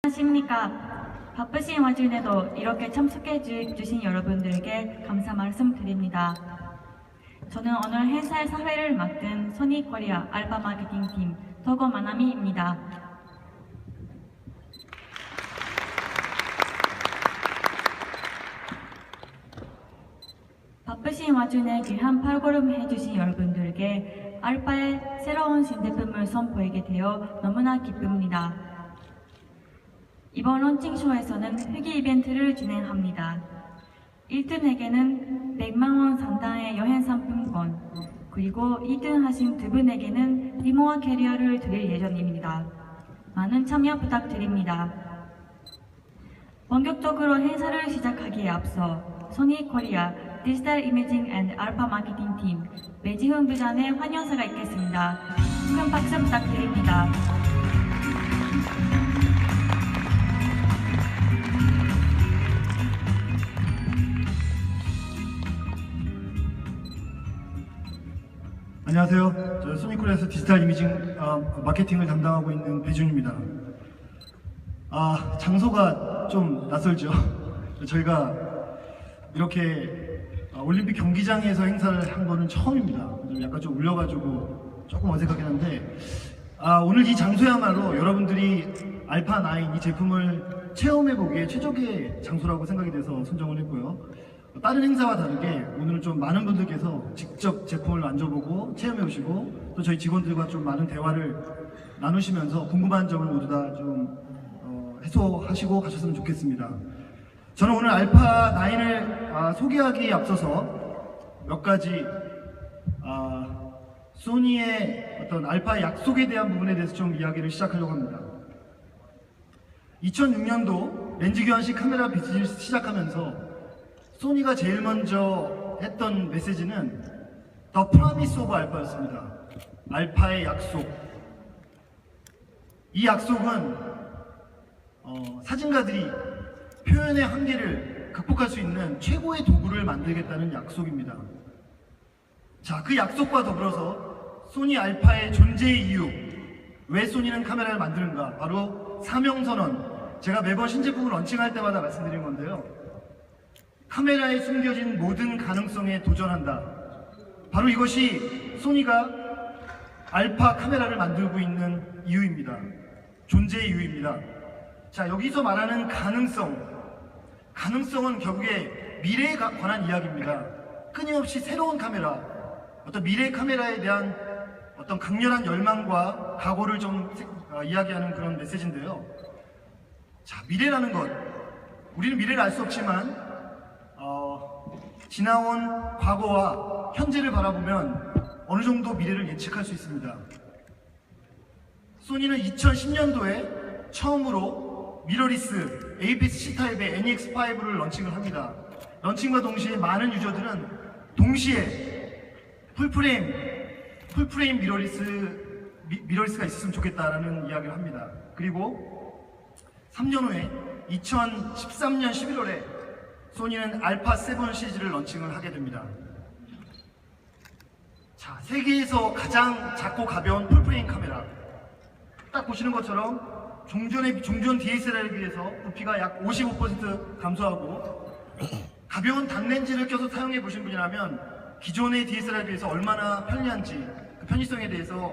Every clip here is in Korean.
안녕하십니까. 바쁘신 와중에도 이렇게 참석해 주신 여러분들께 감사 말씀드립니다. 저는 오늘 행사의 사회를 맡은 소니코리아 알파 마케팅팀 도고 마나미입니다. 바쁘신 와중에 귀한 발걸음 해주신 여러분들께 알파의 새로운 신제품을 선보이게 되어 너무나 기쁩니다. 이번 런칭쇼에서는 회기 이벤트를 진행합니다. 1등에게는 100만원 상당의 여행 상품권, 그리고 2등 하신 두 분에게는 리모와 캐리어를 드릴 예정입니다. 많은 참여 부탁드립니다. 본격적으로 행사를 시작하기에 앞서 소니코리아 디지털 이미징 앤드 알파 마케팅 팀 매지훈 부장의 환영사가 있겠습니다. 큰 박수 부탁드립니다. 안녕하세요. 저는 소니코리아에서 디지털 이미징 마케팅을 담당하고 있는 배준입니다. 장소가 좀 낯설죠? 저희가 이렇게 올림픽 경기장에서 행사를 한 거는 처음입니다. 약간 좀 울려가지고 조금 어색하긴 한데 오늘 이 장소야말로 여러분들이 알파9 이 제품을 체험해보기에 최적의 장소라고 생각이 돼서 선정을 했고요. 다른 행사와 다르게 오늘은 좀 많은 분들께서 직접 제품을 만져보고 체험해보시고 또 저희 직원들과 좀 많은 대화를 나누시면서 궁금한 점을 모두 다 좀 해소하시고 가셨으면 좋겠습니다. 저는 오늘 알파9을 소개하기에 앞서서 몇 가지 소니의 어떤 알파 약속에 대한 부분에 대해서 좀 이야기를 시작하려고 합니다. 2006년도 렌즈 교환식 카메라 비즈니스 시작하면서 소니가 제일 먼저 했던 메시지는 The Promise of Alpha였습니다. 알파의 약속. 이 약속은 사진가들이 표현의 한계를 극복할 수 있는 최고의 도구를 만들겠다는 약속입니다. 자, 그 약속과 더불어서 소니 알파의 존재의 이유, 왜 소니는 카메라를 만드는가, 바로 사명선언. 제가 매번 신제품을 런칭할 때마다 말씀드린 건데요. 카메라에 숨겨진 모든 가능성에 도전한다. 바로 이것이 소니가 알파 카메라를 만들고 있는 이유입니다. 존재의 이유입니다. 자, 여기서 말하는 가능성은 결국에 미래에 관한 이야기입니다. 끊임없이 새로운 카메라, 어떤 미래 카메라에 대한 어떤 강렬한 열망과 각오를 좀 이야기하는 그런 메시지인데요. 자, 미래라는 것, 우리는 미래를 알 수 없지만 지나온 과거와 현재를 바라보면 어느 정도 미래를 예측할 수 있습니다. 소니는 2010년도에 처음으로 미러리스 APS-C 타입의 NEX5를 런칭을 합니다. 런칭과 동시에 많은 유저들은 동시에 풀프레임 미러리스가 있었으면 좋겠다라는 이야기를 합니다. 그리고 3년 후에 2013년 11월에 소니는 알파7 시리즈를 런칭을 하게 됩니다. 자, 세계에서 가장 작고 가벼운 풀프레임 카메라. 딱 보시는 것처럼 종전 DSLR에 비해서 부피가 약 55% 감소하고 가벼운 단렌즈를 껴서 사용해 보신 분이라면 기존의 DSLR에 비해서 얼마나 편리한지 그 편의성에 대해서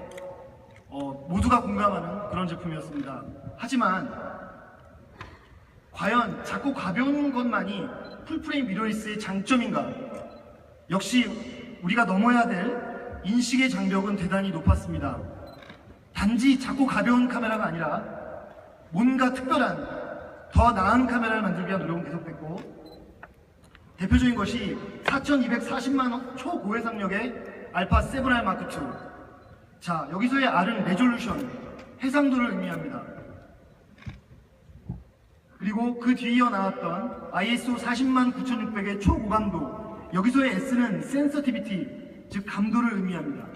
모두가 공감하는 그런 제품이었습니다. 하지만 과연 작고 가벼운 것만이 풀프레임 미러리스의 장점인가? 역시 우리가 넘어야 될 인식의 장벽은 대단히 높았습니다. 단지 작고 가벼운 카메라가 아니라 뭔가 특별한 더 나은 카메라를 만들기 위한 노력은 계속됐고, 대표적인 것이 4240만 초고해상력의 알파7R 마크2. 자, 여기서의 R은 레졸루션, 해상도를 의미합니다. 그리고 그 뒤에 이어 나왔던 ISO 409,600의 초고감도, 여기서의 S는 센서티비티, 즉 감도를 의미합니다.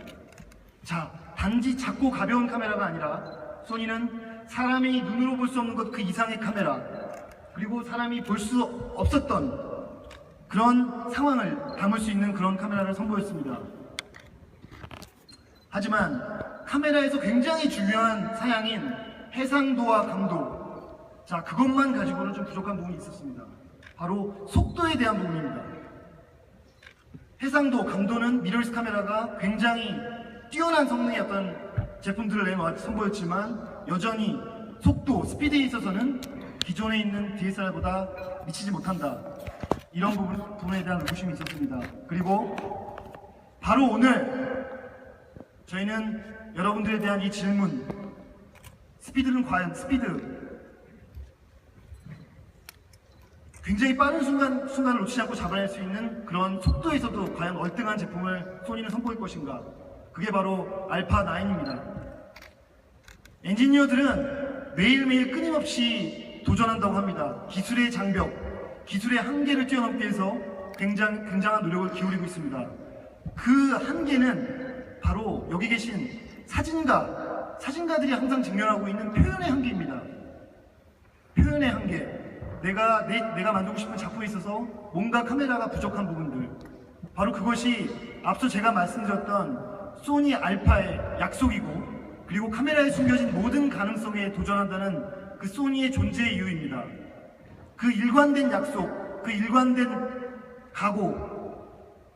자, 단지 작고 가벼운 카메라가 아니라 소니는 사람이 눈으로 볼 수 없는 것 그 이상의 카메라, 그리고 사람이 볼 수 없었던 그런 상황을 담을 수 있는 그런 카메라를 선보였습니다. 하지만 카메라에서 굉장히 중요한 사양인 해상도와 감도, 자, 그것만 가지고는 좀 부족한 부분이 있었습니다. 바로 속도에 대한 부분입니다. 해상도, 감도는 미러리스 카메라가 굉장히 뛰어난 성능의 어떤 제품들을 선보였지만 여전히 속도, 스피드에 있어서는 기존에 있는 DSLR보다 미치지 못한다. 이런 부분에 대한 의구심이 있었습니다. 그리고 바로 오늘 저희는 여러분들에 대한 이 질문, 스피드는 과연 굉장히 빠른 순간을 놓치지 않고 잡아낼 수 있는 그런 속도에서도 과연 월등한 제품을 소니는 선보일 것인가? 그게 바로 알파9입니다. 엔지니어들은 매일매일 끊임없이 도전한다고 합니다. 기술의 장벽, 기술의 한계를 뛰어넘기 위해서 굉장한 노력을 기울이고 있습니다. 그 한계는 바로 여기 계신 사진가들이 항상 직면하고 있는 표현의 한계입니다. 표현의 한계. 내가 만들고 싶은 작품에 있어서 뭔가 카메라가 부족한 부분들, 바로 그것이 앞서 제가 말씀드렸던 소니 알파의 약속이고, 그리고 카메라에 숨겨진 모든 가능성에 도전한다는 그 소니의 존재의 이유입니다. 그 일관된 약속, 그 일관된 각오,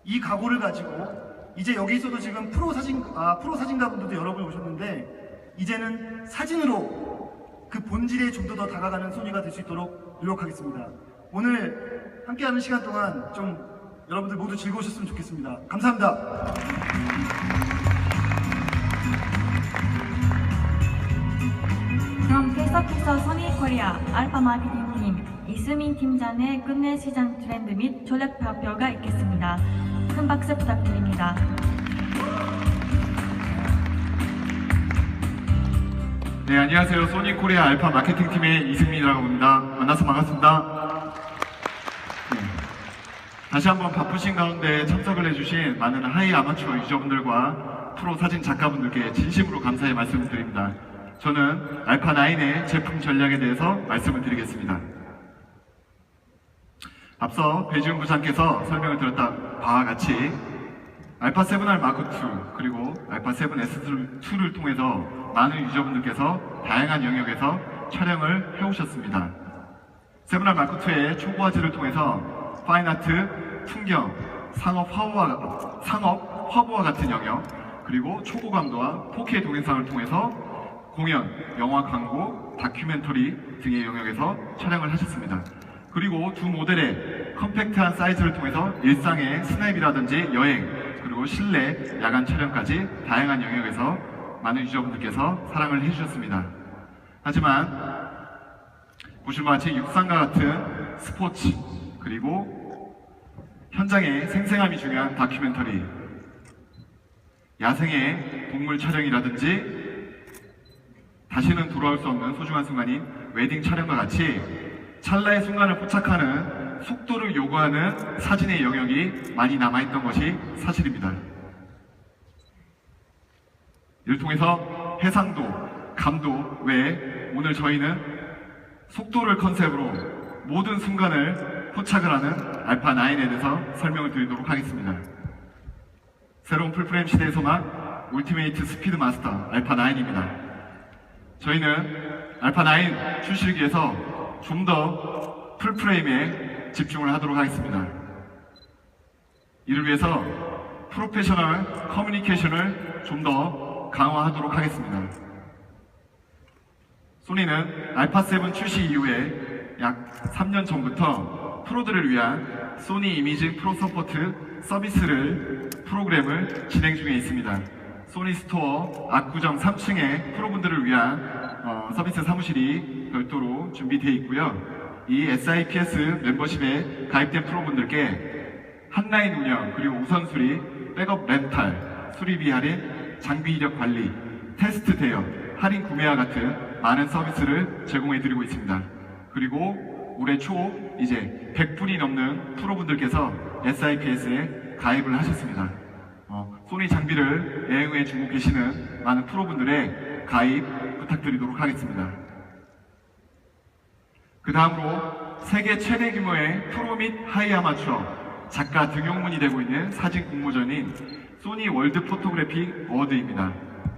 이 각오를 가지고 이제 여기서도 지금 프로 사진가분들도 여러분 오셨는데, 이제는 사진으로 그 본질에 좀 더 다가가는 소니가 될 수 있도록 노력하겠습니다. 오늘 함께하는 시간 동안 좀 여러분들 모두 즐거우셨으면 좋겠습니다. 감사합니다. 그럼 계속해서 소니 코리아 알파 마케팅팀 이수민 팀장의 국내 시장 트렌드 및 전략 발표가 있겠습니다. 큰 박수 부탁드립니다. 네, 안녕하세요. 소니 코리아 알파 마케팅 팀의 이승민이라고 합니다. 만나서 반갑습니다. 네, 다시 한번 바쁘신 가운데 참석을 해주신 많은 하이 아마추어 유저분들과 프로 사진 작가분들께 진심으로 감사의 말씀을 드립니다. 저는 알파9의 제품 전략에 대해서 말씀을 드리겠습니다. 앞서 배지훈 부장께서 설명을 드렸다 바와 같이 알파7R 마크2 그리고 알파7S2를 통해서 많은 유저분들께서 다양한 영역에서 촬영을 해오셨습니다. 7R 마크2의 초고화질을 통해서 파인아트, 풍경, 상업 화보와 같은 영역, 그리고 초고감도와 4K 동영상을 통해서 공연, 영화 광고, 다큐멘터리 등의 영역에서 촬영을 하셨습니다. 그리고 두 모델의 컴팩트한 사이즈를 통해서 일상의 스냅이라든지 여행, 그리고 실내, 야간 촬영까지 다양한 영역에서 많은 유저분들께서 사랑을 해주셨습니다. 하지만 보시면 같이 육상과 같은 스포츠, 그리고 현장의 생생함이 중요한 다큐멘터리, 야생의 동물 촬영이라든지 다시는 돌아올 수 없는 소중한 순간인 웨딩 촬영과 같이 찰나의 순간을 포착하는 속도를 요구하는 사진의 영역이 많이 남아있던 것이 사실입니다. 이를 통해서 해상도, 감도 외에 오늘 저희는 속도를 컨셉으로 모든 순간을 포착을 하는 알파9에 대해서 설명을 드리도록 하겠습니다. 새로운 풀프레임 시대에서만 울티메이트 스피드 마스터 알파9입니다. 저희는 알파9 출시를 위해서 좀 더 풀프레임에 집중을 하도록 하겠습니다. 이를 위해서 프로페셔널 커뮤니케이션을 좀 더 강화하도록 하겠습니다. 소니는 알파7 출시 이후에 약 3년 전부터 프로들을 위한 소니 이미지 프로 서포트 서비스를 프로그램을 진행 중에 있습니다. 소니 스토어 압구정 3층에 프로분들을 위한 서비스 사무실이 별도로 준비되어 있고요. 이 SIPS 멤버십에 가입된 프로분들께 한라인 운영, 그리고 우선 수리, 백업 렌탈, 수리비 할인, 장비 이력 관리, 테스트 대여, 할인 구매와 같은 많은 서비스를 제공해드리고 있습니다. 그리고 올해 초 이제 100분이 넘는 프로분들께서 SIPS에 가입을 하셨습니다. 소니 장비를 애용해 주고 계시는 많은 프로분들의 가입 부탁드리도록 하겠습니다. 그 다음으로 세계 최대 규모의 프로 및 하이 아마추어 작가 등용문이 되고 있는 사진 공모전인 소니 월드 포토그래피 어워드입니다.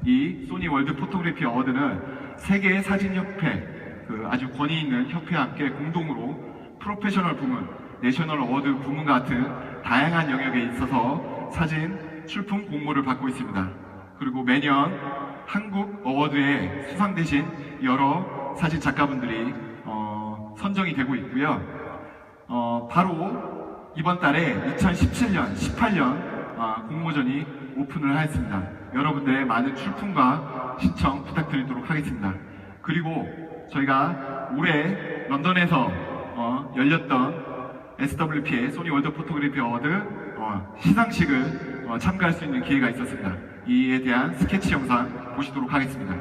이 소니 월드 포토그래피 어워드는 세계 사진협회, 그 아주 권위 있는 협회와 함께 공동으로 프로페셔널 부문, 내셔널 어워드 부문 같은 다양한 영역에 있어서 사진 출품 공모를 받고 있습니다. 그리고 매년 한국 어워드에 수상되신 여러 사진 작가분들이 선정이 되고 있고요. 바로 이번 달에 2017년, 18년 공모전이 오픈을 하였습니다. 여러분들의 많은 출품과 신청 부탁드리도록 하겠습니다. 그리고 저희가 올해 런던에서 열렸던 SWP의 소니 월드 포토그래피 어워드 시상식을 참가할 수 있는 기회가 있었습니다. 이에 대한 스케치 영상 보시도록 하겠습니다.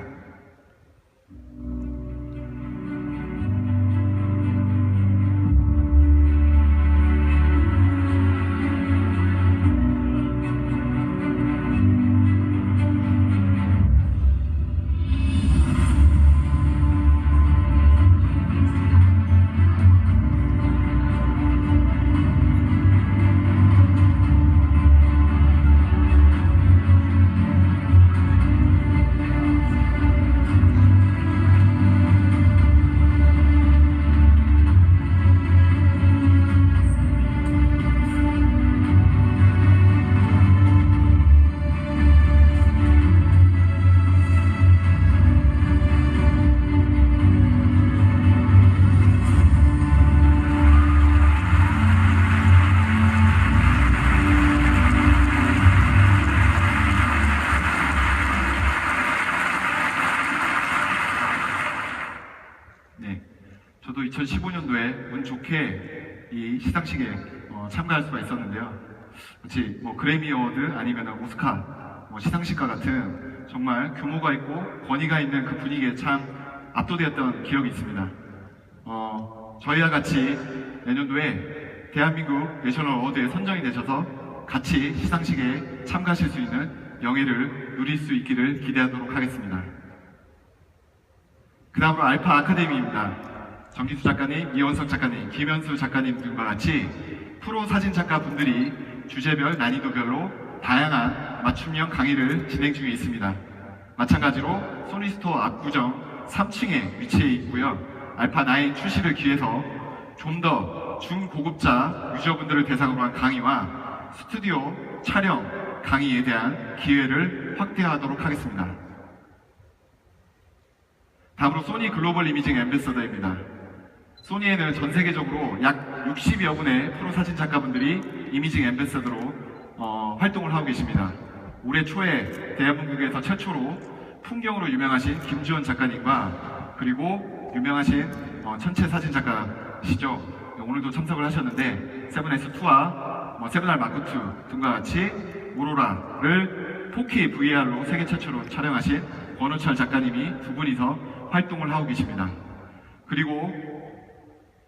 네, 저도 2015년도에 운 좋게 이 시상식에 참가할 수가 있었는데요. 마치 그래미 어워드 아니면 오스카 시상식과 같은 정말 규모가 있고 권위가 있는 그 분위기에 참 압도되었던 기억이 있습니다. 저희와 같이 내년도에 대한민국 내셔널 어워드에 선정이 되셔서 같이 시상식에 참가하실 수 있는 영예를 누릴 수 있기를 기대하도록 하겠습니다. 그 다음으로 알파 아카데미입니다. 정기수 작가님, 이원석 작가님, 김현수 작가님 등과 같이 프로 사진 작가분들이 주제별 난이도별로 다양한 맞춤형 강의를 진행 중에 있습니다. 마찬가지로 소니스토어 압구정 3층에 위치해 있고요. 알파9 출시를 기해서 좀 더 중고급자 유저분들을 대상으로 한 강의와 스튜디오 촬영 강의에 대한 기회를 확대하도록 하겠습니다. 다음으로 소니 글로벌 이미징 앰베서더입니다. 소니에는 전 세계적으로 약 60여 분의 프로 사진 작가분들이 이미징 앰베서더로 활동을 하고 계십니다. 올해 초에 대한민국에서 최초로 풍경으로 유명하신 김주원 작가님과 그리고 유명하신 천체 사진 작가시죠. 오늘도 참석을 하셨는데 세븐S2와 세븐R 마크2 등과 같이 오로라를 4K VR로 세계 최초로 촬영하신 권우철 작가님이 두 분이서 활동을 하고 계십니다. 그리고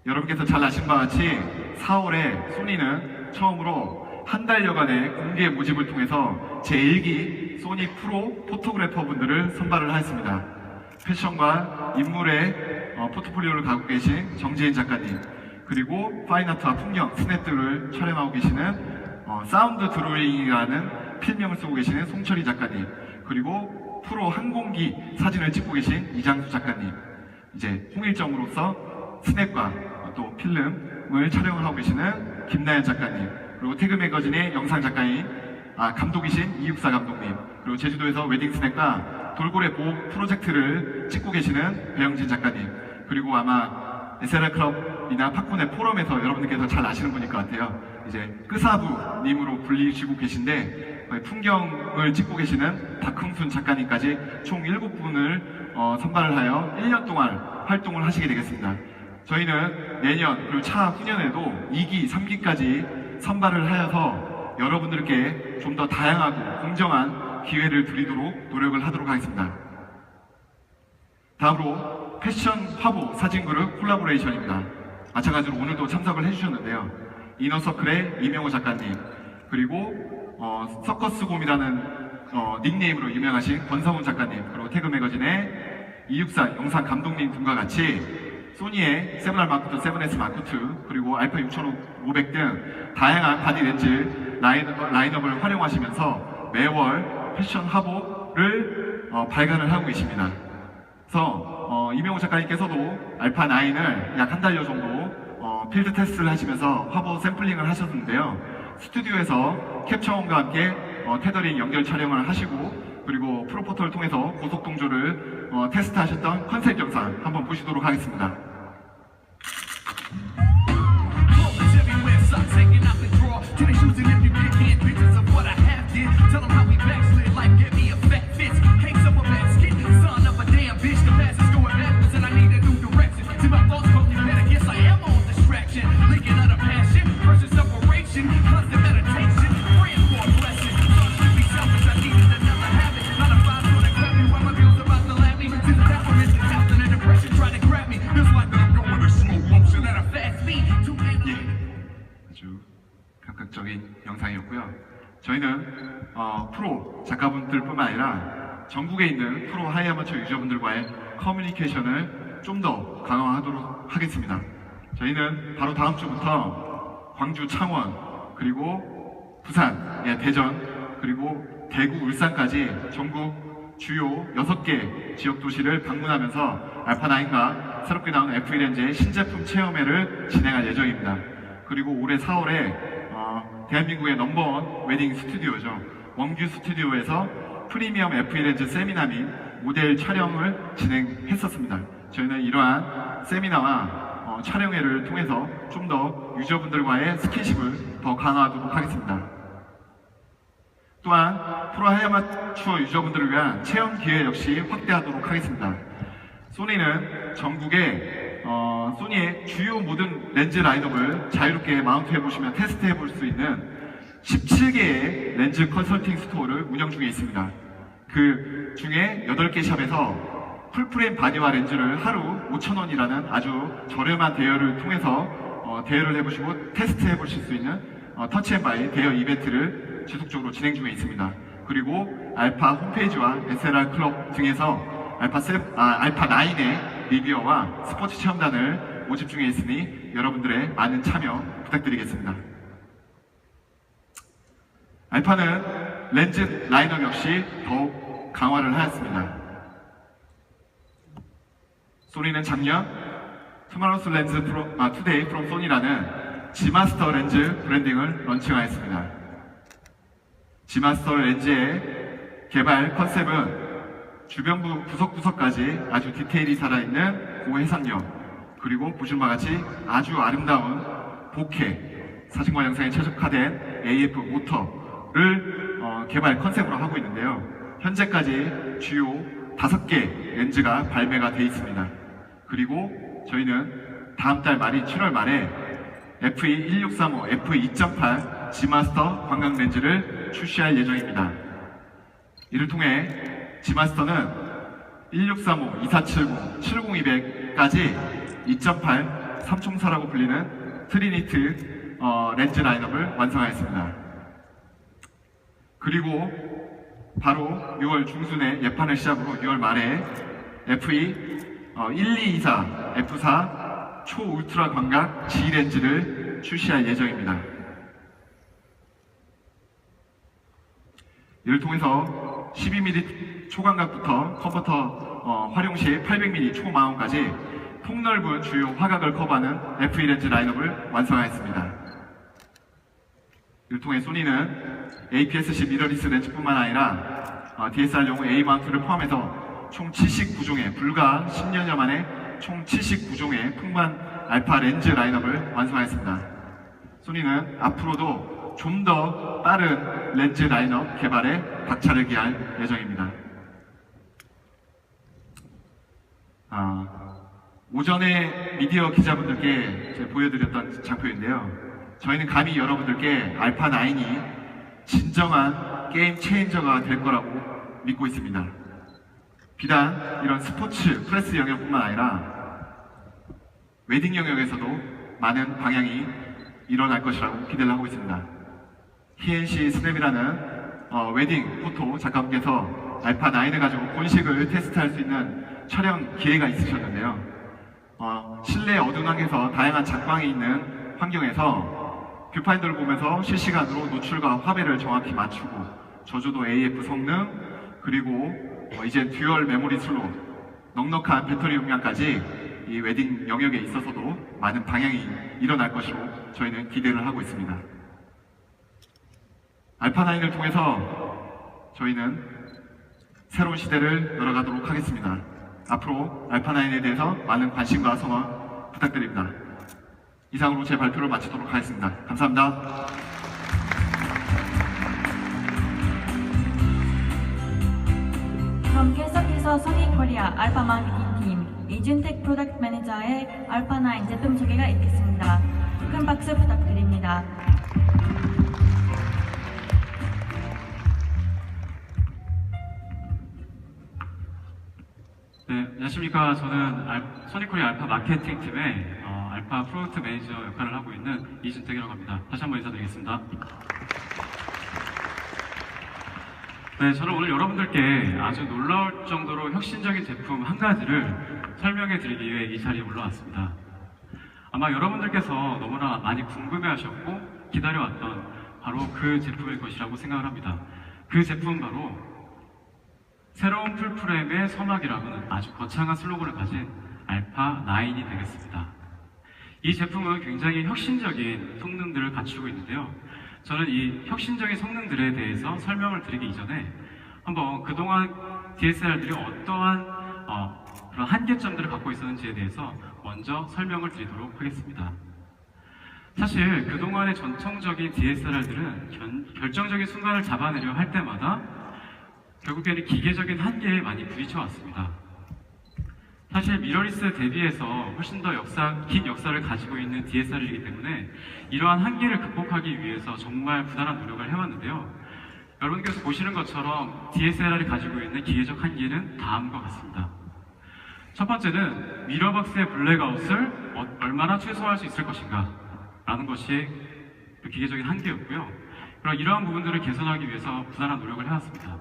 여러분께서 잘 아신 바와 같이 4월에 소니는 처음으로 한 달여간의 공개 모집을 통해서 제1기 소니 프로 포토그래퍼 분들을 선발을 하였습니다. 패션과 인물의 포트폴리오를 갖고 계신 정재인 작가님, 그리고 파인아트와 풍경, 스냅들을 촬영하고 계시는 사운드 드로잉이라는 필명을 쓰고 계시는 송철희 작가님, 그리고 프로 항공기 사진을 찍고 계신 이장수 작가님, 이제 홍일점으로서 스냅과 또 필름을 촬영을 하고 계시는 김나연 작가님, 그리고 태그 매거진의 영상 작가인 감독이신 이육사 감독님, 그리고 제주도에서 웨딩 스냅과 돌고래 보호 프로젝트를 찍고 계시는 배영진 작가님, 그리고 아마 SLR 클럽이나 팝콘의 포럼에서 여러분들께서 잘 아시는 분일 것 같아요. 이제 끄사부님으로 불리시고 계신데 풍경을 찍고 계시는 박흥순 작가님까지 총 7분을 선발을 하여 1년 동안 활동을 하시게 되겠습니다. 저희는 내년 그리고 차후년에도 2기, 3기까지 선발을 하여서 여러분들께 좀 더 다양하고 공정한 기회를 드리도록 노력을 하도록 하겠습니다. 다음으로 패션 화보 사진그룹 콜라보레이션입니다. 마찬가지로 오늘도 참석을 해주셨는데요. 이너서클의 이명호 작가님, 그리고 서커스곰이라는 닉네임으로 유명하신 권성훈 작가님, 그리고 태그 매거진의 이육사 영상 감독님 등과 같이 소니의 7R 마크2, 7S 마크2, 그리고 알파 6500 등 다양한 바디 렌즈 라인업을 활용하시면서 매월 패션 화보를 발간을 하고 계십니다. 이명호 작가님께서도 알파 9을 약 한 달여 정도 필드 테스트를 하시면서 화보 샘플링을 하셨는데요. 스튜디오에서 캡처원과 함께 테더링 연결 촬영을 하시고 그리고 프로포터를 통해서 고속 동조를 테스트하셨던 컨셉 영상 한번 보시도록 하겠습니다. 아주 감각적인 영상이었고요. 저희는 프로 작가분들뿐만 아니라 전국에 있는 프로 하이 아마추어 유저분들과의 커뮤니케이션을 좀 더 강화하도록 하겠습니다. 저희는 바로 다음 주부터 광주, 창원, 그리고 부산, 대전, 그리고 대구, 울산까지 전국 주요 6개 지역 도시를 방문하면서 알파9과 새롭게 나온 F1렌즈의 신제품 체험회를 진행할 예정입니다. 그리고 올해 4월에 대한민국의 넘버원 웨딩 스튜디오죠. 원규 스튜디오에서 프리미엄 F1렌즈 세미나 및 모델 촬영을 진행했었습니다. 저희는 이러한 세미나와 촬영회를 통해서 좀 더 유저분들과의 스킨십을 더 강화하도록 하겠습니다. 또한 프로 하이아마추어 유저분들을 위한 체험 기회 역시 확대하도록 하겠습니다. 소니는 전국에 소니의 주요 모든 렌즈 라인업을 자유롭게 마운트해보시면 테스트해볼 수 있는 17개의 렌즈 컨설팅 스토어를 운영 중에 있습니다. 그 중에 8개 샵에서 풀프레임 바디와 렌즈를 하루 5,000원이라는 아주 저렴한 대여를 통해서 대여를 해보시고 테스트해보실 수 있는 터치앤바이 대여 이벤트를 지속적으로 진행 중에 있습니다. 그리고 알파 홈페이지와 SLR 클럽 등에서 알파9의 리뷰어와 스포츠 체험단을 모집 중에 있으니 여러분들의 많은 참여 부탁드리겠습니다. 알파는 렌즈 라인업 역시 더욱 강화를 하였습니다. 소니는 작년 투마로스 렌즈 투데이 프롬 소니라는 지마스터 렌즈 브랜딩을 런칭하였습니다. 지마스터 렌즈의 개발 컨셉은 주변부 구석구석까지 아주 디테일이 살아있는 고해상력, 그리고 보시는 바와 같이 아주 아름다운 보케 사진과 영상에 최적화된 AF 모터를 개발 컨셉으로 하고 있는데요. 현재까지 주요 5개 렌즈가 발매가 되어 있습니다. 그리고 저희는 다음 달 말인 7월 말에 FE1635, F2.8 G마스터 광각 렌즈를 출시할 예정입니다. 이를 통해 G마스터는 1635, 2470, 70200까지 2.8 삼총사라고 불리는 트리니트 렌즈 라인업을 완성하였습니다. 그리고 바로 6월 중순에 예판을 시작으로 6월 말에 FE 1224, F4 초울트라 광각 G 렌즈를 출시할 예정입니다. 이를 통해서 12mm 초광각부터 컨버터 활용 시 800mm 초마운까지 폭넓은 주요 화각을 커버하는 FE 렌즈 라인업을 완성하였습니다. 이를 통해 소니는 APS-C 미러리스 렌즈뿐만 아니라 DSL용 A 마운트를 포함해서 총 79종의 불과 10년여 만에 총 79종의 풍부한 알파 렌즈 라인업을 완성하였습니다. 소니는 앞으로도 좀 더 빠른 렌즈 라인업 개발에 박차를 기할 예정입니다. 오전에 미디어 기자분들께 제가 보여드렸던 장표인데요. 저희는 감히 여러분들께 알파9이 진정한 게임 체인저가 될 거라고 믿고 있습니다. 비단 이런 스포츠, 프레스 영역뿐만 아니라 웨딩 영역에서도 많은 방향이 일어날 것이라고 기대를 하고 있습니다. 희엔시 스냅이라는 웨딩 포토 작가분께서 알파9을 가지고 본식을 테스트할 수 있는 촬영 기회가 있으셨는데요. 실내 어두운함에서 다양한 작광이 있는 환경에서 뷰파인더를 보면서 실시간으로 노출과 화배를 정확히 맞추고 저조도 AF 성능, 그리고 이제 듀얼 메모리 슬롯, 넉넉한 배터리 용량까지 이 웨딩 영역에 있어서도 많은 방향이 일어날 것으로 저희는 기대를 하고 있습니다. 알파9을 통해서 저희는 새로운 시대를 열어가도록 하겠습니다. 앞으로 알파9에 대해서 많은 관심과 성원 부탁드립니다. 이상으로 제 발표를 마치도록 하겠습니다. 감사합니다. 그럼 계속해서 소니코리아 알파 마케팅 팀 이준택 프로덕트 매니저의 알파9 제품 소개가 있겠습니다. 큰 박수 부탁드립니다. 네, 안녕하십니까. 저는 소니코리아 알파 마케팅 팀의 알파 프로덕트 매니저 역할을 하고 있는 이준택이라고 합니다. 다시 한번 인사드리겠습니다. 네, 저는 오늘 여러분들께 아주 놀라울 정도로 혁신적인 제품 한 가지를 설명해 드리기 위해 이 자리에 올라왔습니다. 아마 여러분들께서 너무나 많이 궁금해하셨고 기다려왔던 바로 그 제품일 것이라고 생각을 합니다. 그 제품은 바로 새로운 풀프레임의 서막이라고는 아주 거창한 슬로건을 가진 알파9이 되겠습니다. 이 제품은 굉장히 혁신적인 성능들을 갖추고 있는데요. 저는 이 혁신적인 성능들에 대해서 설명을 드리기 이전에 한번 그동안 DSLR들이 어떠한 그런 한계점들을 갖고 있었는지에 대해서 먼저 설명을 드리도록 하겠습니다. 사실 그동안의 전통적인 DSLR들은 결정적인 순간을 잡아내려 할 때마다 결국에는 기계적인 한계에 많이 부딪혀 왔습니다. 사실 미러리스 대비해서 훨씬 더 긴 역사를 가지고 있는 DSLR이기 때문에 이러한 한계를 극복하기 위해서 정말 부단한 노력을 해왔는데요. 여러분께서 보시는 것처럼 DSLR이 가지고 있는 기계적 한계는 다음과 같습니다. 첫 번째는 미러박스의 블랙아웃을 얼마나 최소화할 수 있을 것인가 라는 것이 기계적인 한계였고요. 그럼 이러한 부분들을 개선하기 위해서 부단한 노력을 해왔습니다.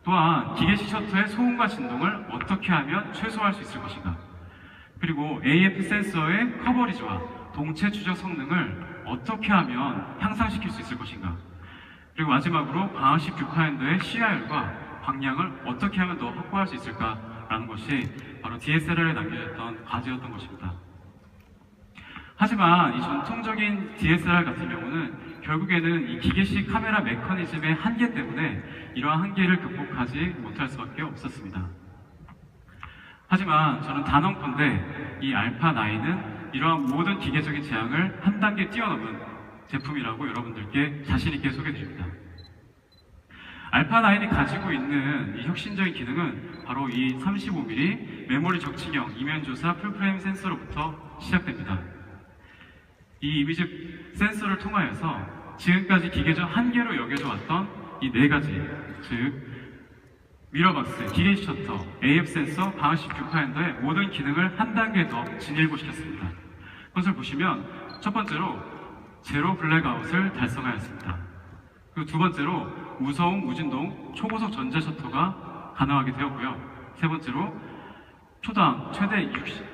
또한 기계식 셔터의 소음과 진동을 어떻게 하면 최소화할 수 있을 것인가, 그리고 AF 센서의 커버리지와 동체 추적 성능을 어떻게 하면 향상시킬 수 있을 것인가, 그리고 마지막으로 방화식 뷰파인더의 CIR과 방향을 어떻게 하면 더 확보할 수 있을까라는 것이 바로 DSLR에 남겨졌던 과제였던 것입니다. 하지만 이 전통적인 DSLR 같은 경우는 결국에는 이 기계식 카메라 메커니즘의 한계 때문에 이러한 한계를 극복하지 못할 수밖에 없었습니다. 하지만 저는 단언컨대 이 알파9은 이러한 모든 기계적인 재앙을 한 단계 뛰어넘은 제품이라고 여러분들께 자신있게 소개드립니다. 알파9이 가지고 있는 이 혁신적인 기능은 바로 이 35mm 메모리 적층형 이면조사 풀프레임 센서로부터 시작됩니다. 이 이미지 센서를 통하여서 지금까지 기계적 한계로 여겨져 왔던 이 네 가지, 즉 미러박스, 기계식 셔터, AF 센서, 방화식 뷰파인더의 모든 기능을 한 단계 더 진일보시켰습니다. 그것을 보시면 첫 번째로 제로 블랙아웃을 달성하였습니다. 그리고 두 번째로 무서운 무진동 초고속 전자 셔터가 가능하게 되었고요. 세 번째로 초당 최대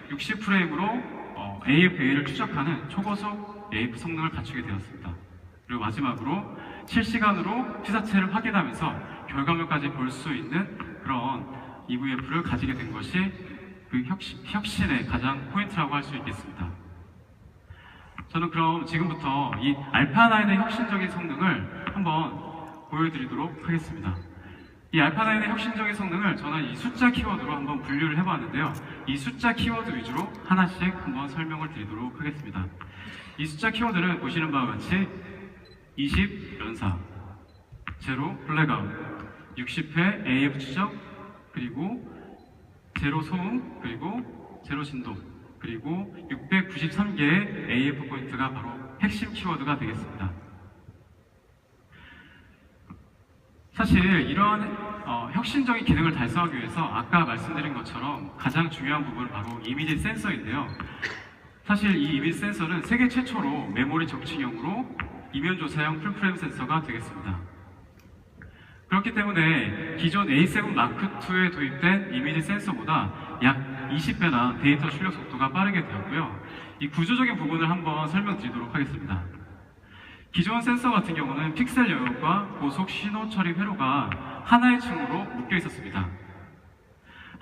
60프레임으로 AFA를 추적하는 초고속 AF 성능을 갖추게 되었습니다. 그리고 마지막으로 실시간으로 피사체를 확인하면서 결과물까지 볼 수 있는 그런 EVF를 가지게 된 것이 그 혁신의 가장 포인트라고 할 수 있겠습니다. 저는 그럼 지금부터 이 알파9의 혁신적인 성능을 한번 보여드리도록 하겠습니다. 이 알파9의 혁신적인 성능을 저는 이 숫자 키워드로 한번 분류를 해봤는데요. 이 숫자 키워드 위주로 하나씩 한번 설명을 드리도록 하겠습니다. 이 숫자 키워드는 보시는 바와 같이 20 연사, 제로 블랙아웃, 60회 AF 추적, 그리고 제로 소음, 그리고 제로 진동, 그리고 693개의 AF 포인트가 바로 핵심 키워드가 되겠습니다. 사실 이러한 혁신적인 기능을 달성하기 위해서 아까 말씀드린 것처럼 가장 중요한 부분은 바로 이미지 센서인데요. 사실 이 이미지 센서는 세계 최초로 메모리 적층형으로 이면조사형 풀프레임 센서가 되겠습니다. 그렇기 때문에 기존 A7 마크2에 도입된 이미지 센서보다 약 20배나 데이터 출력 속도가 빠르게 되었고요. 이 구조적인 부분을 한번 설명드리도록 하겠습니다. 기존 센서 같은 경우는 픽셀 영역과 고속 신호 처리 회로가 하나의 층으로 묶여 있었습니다.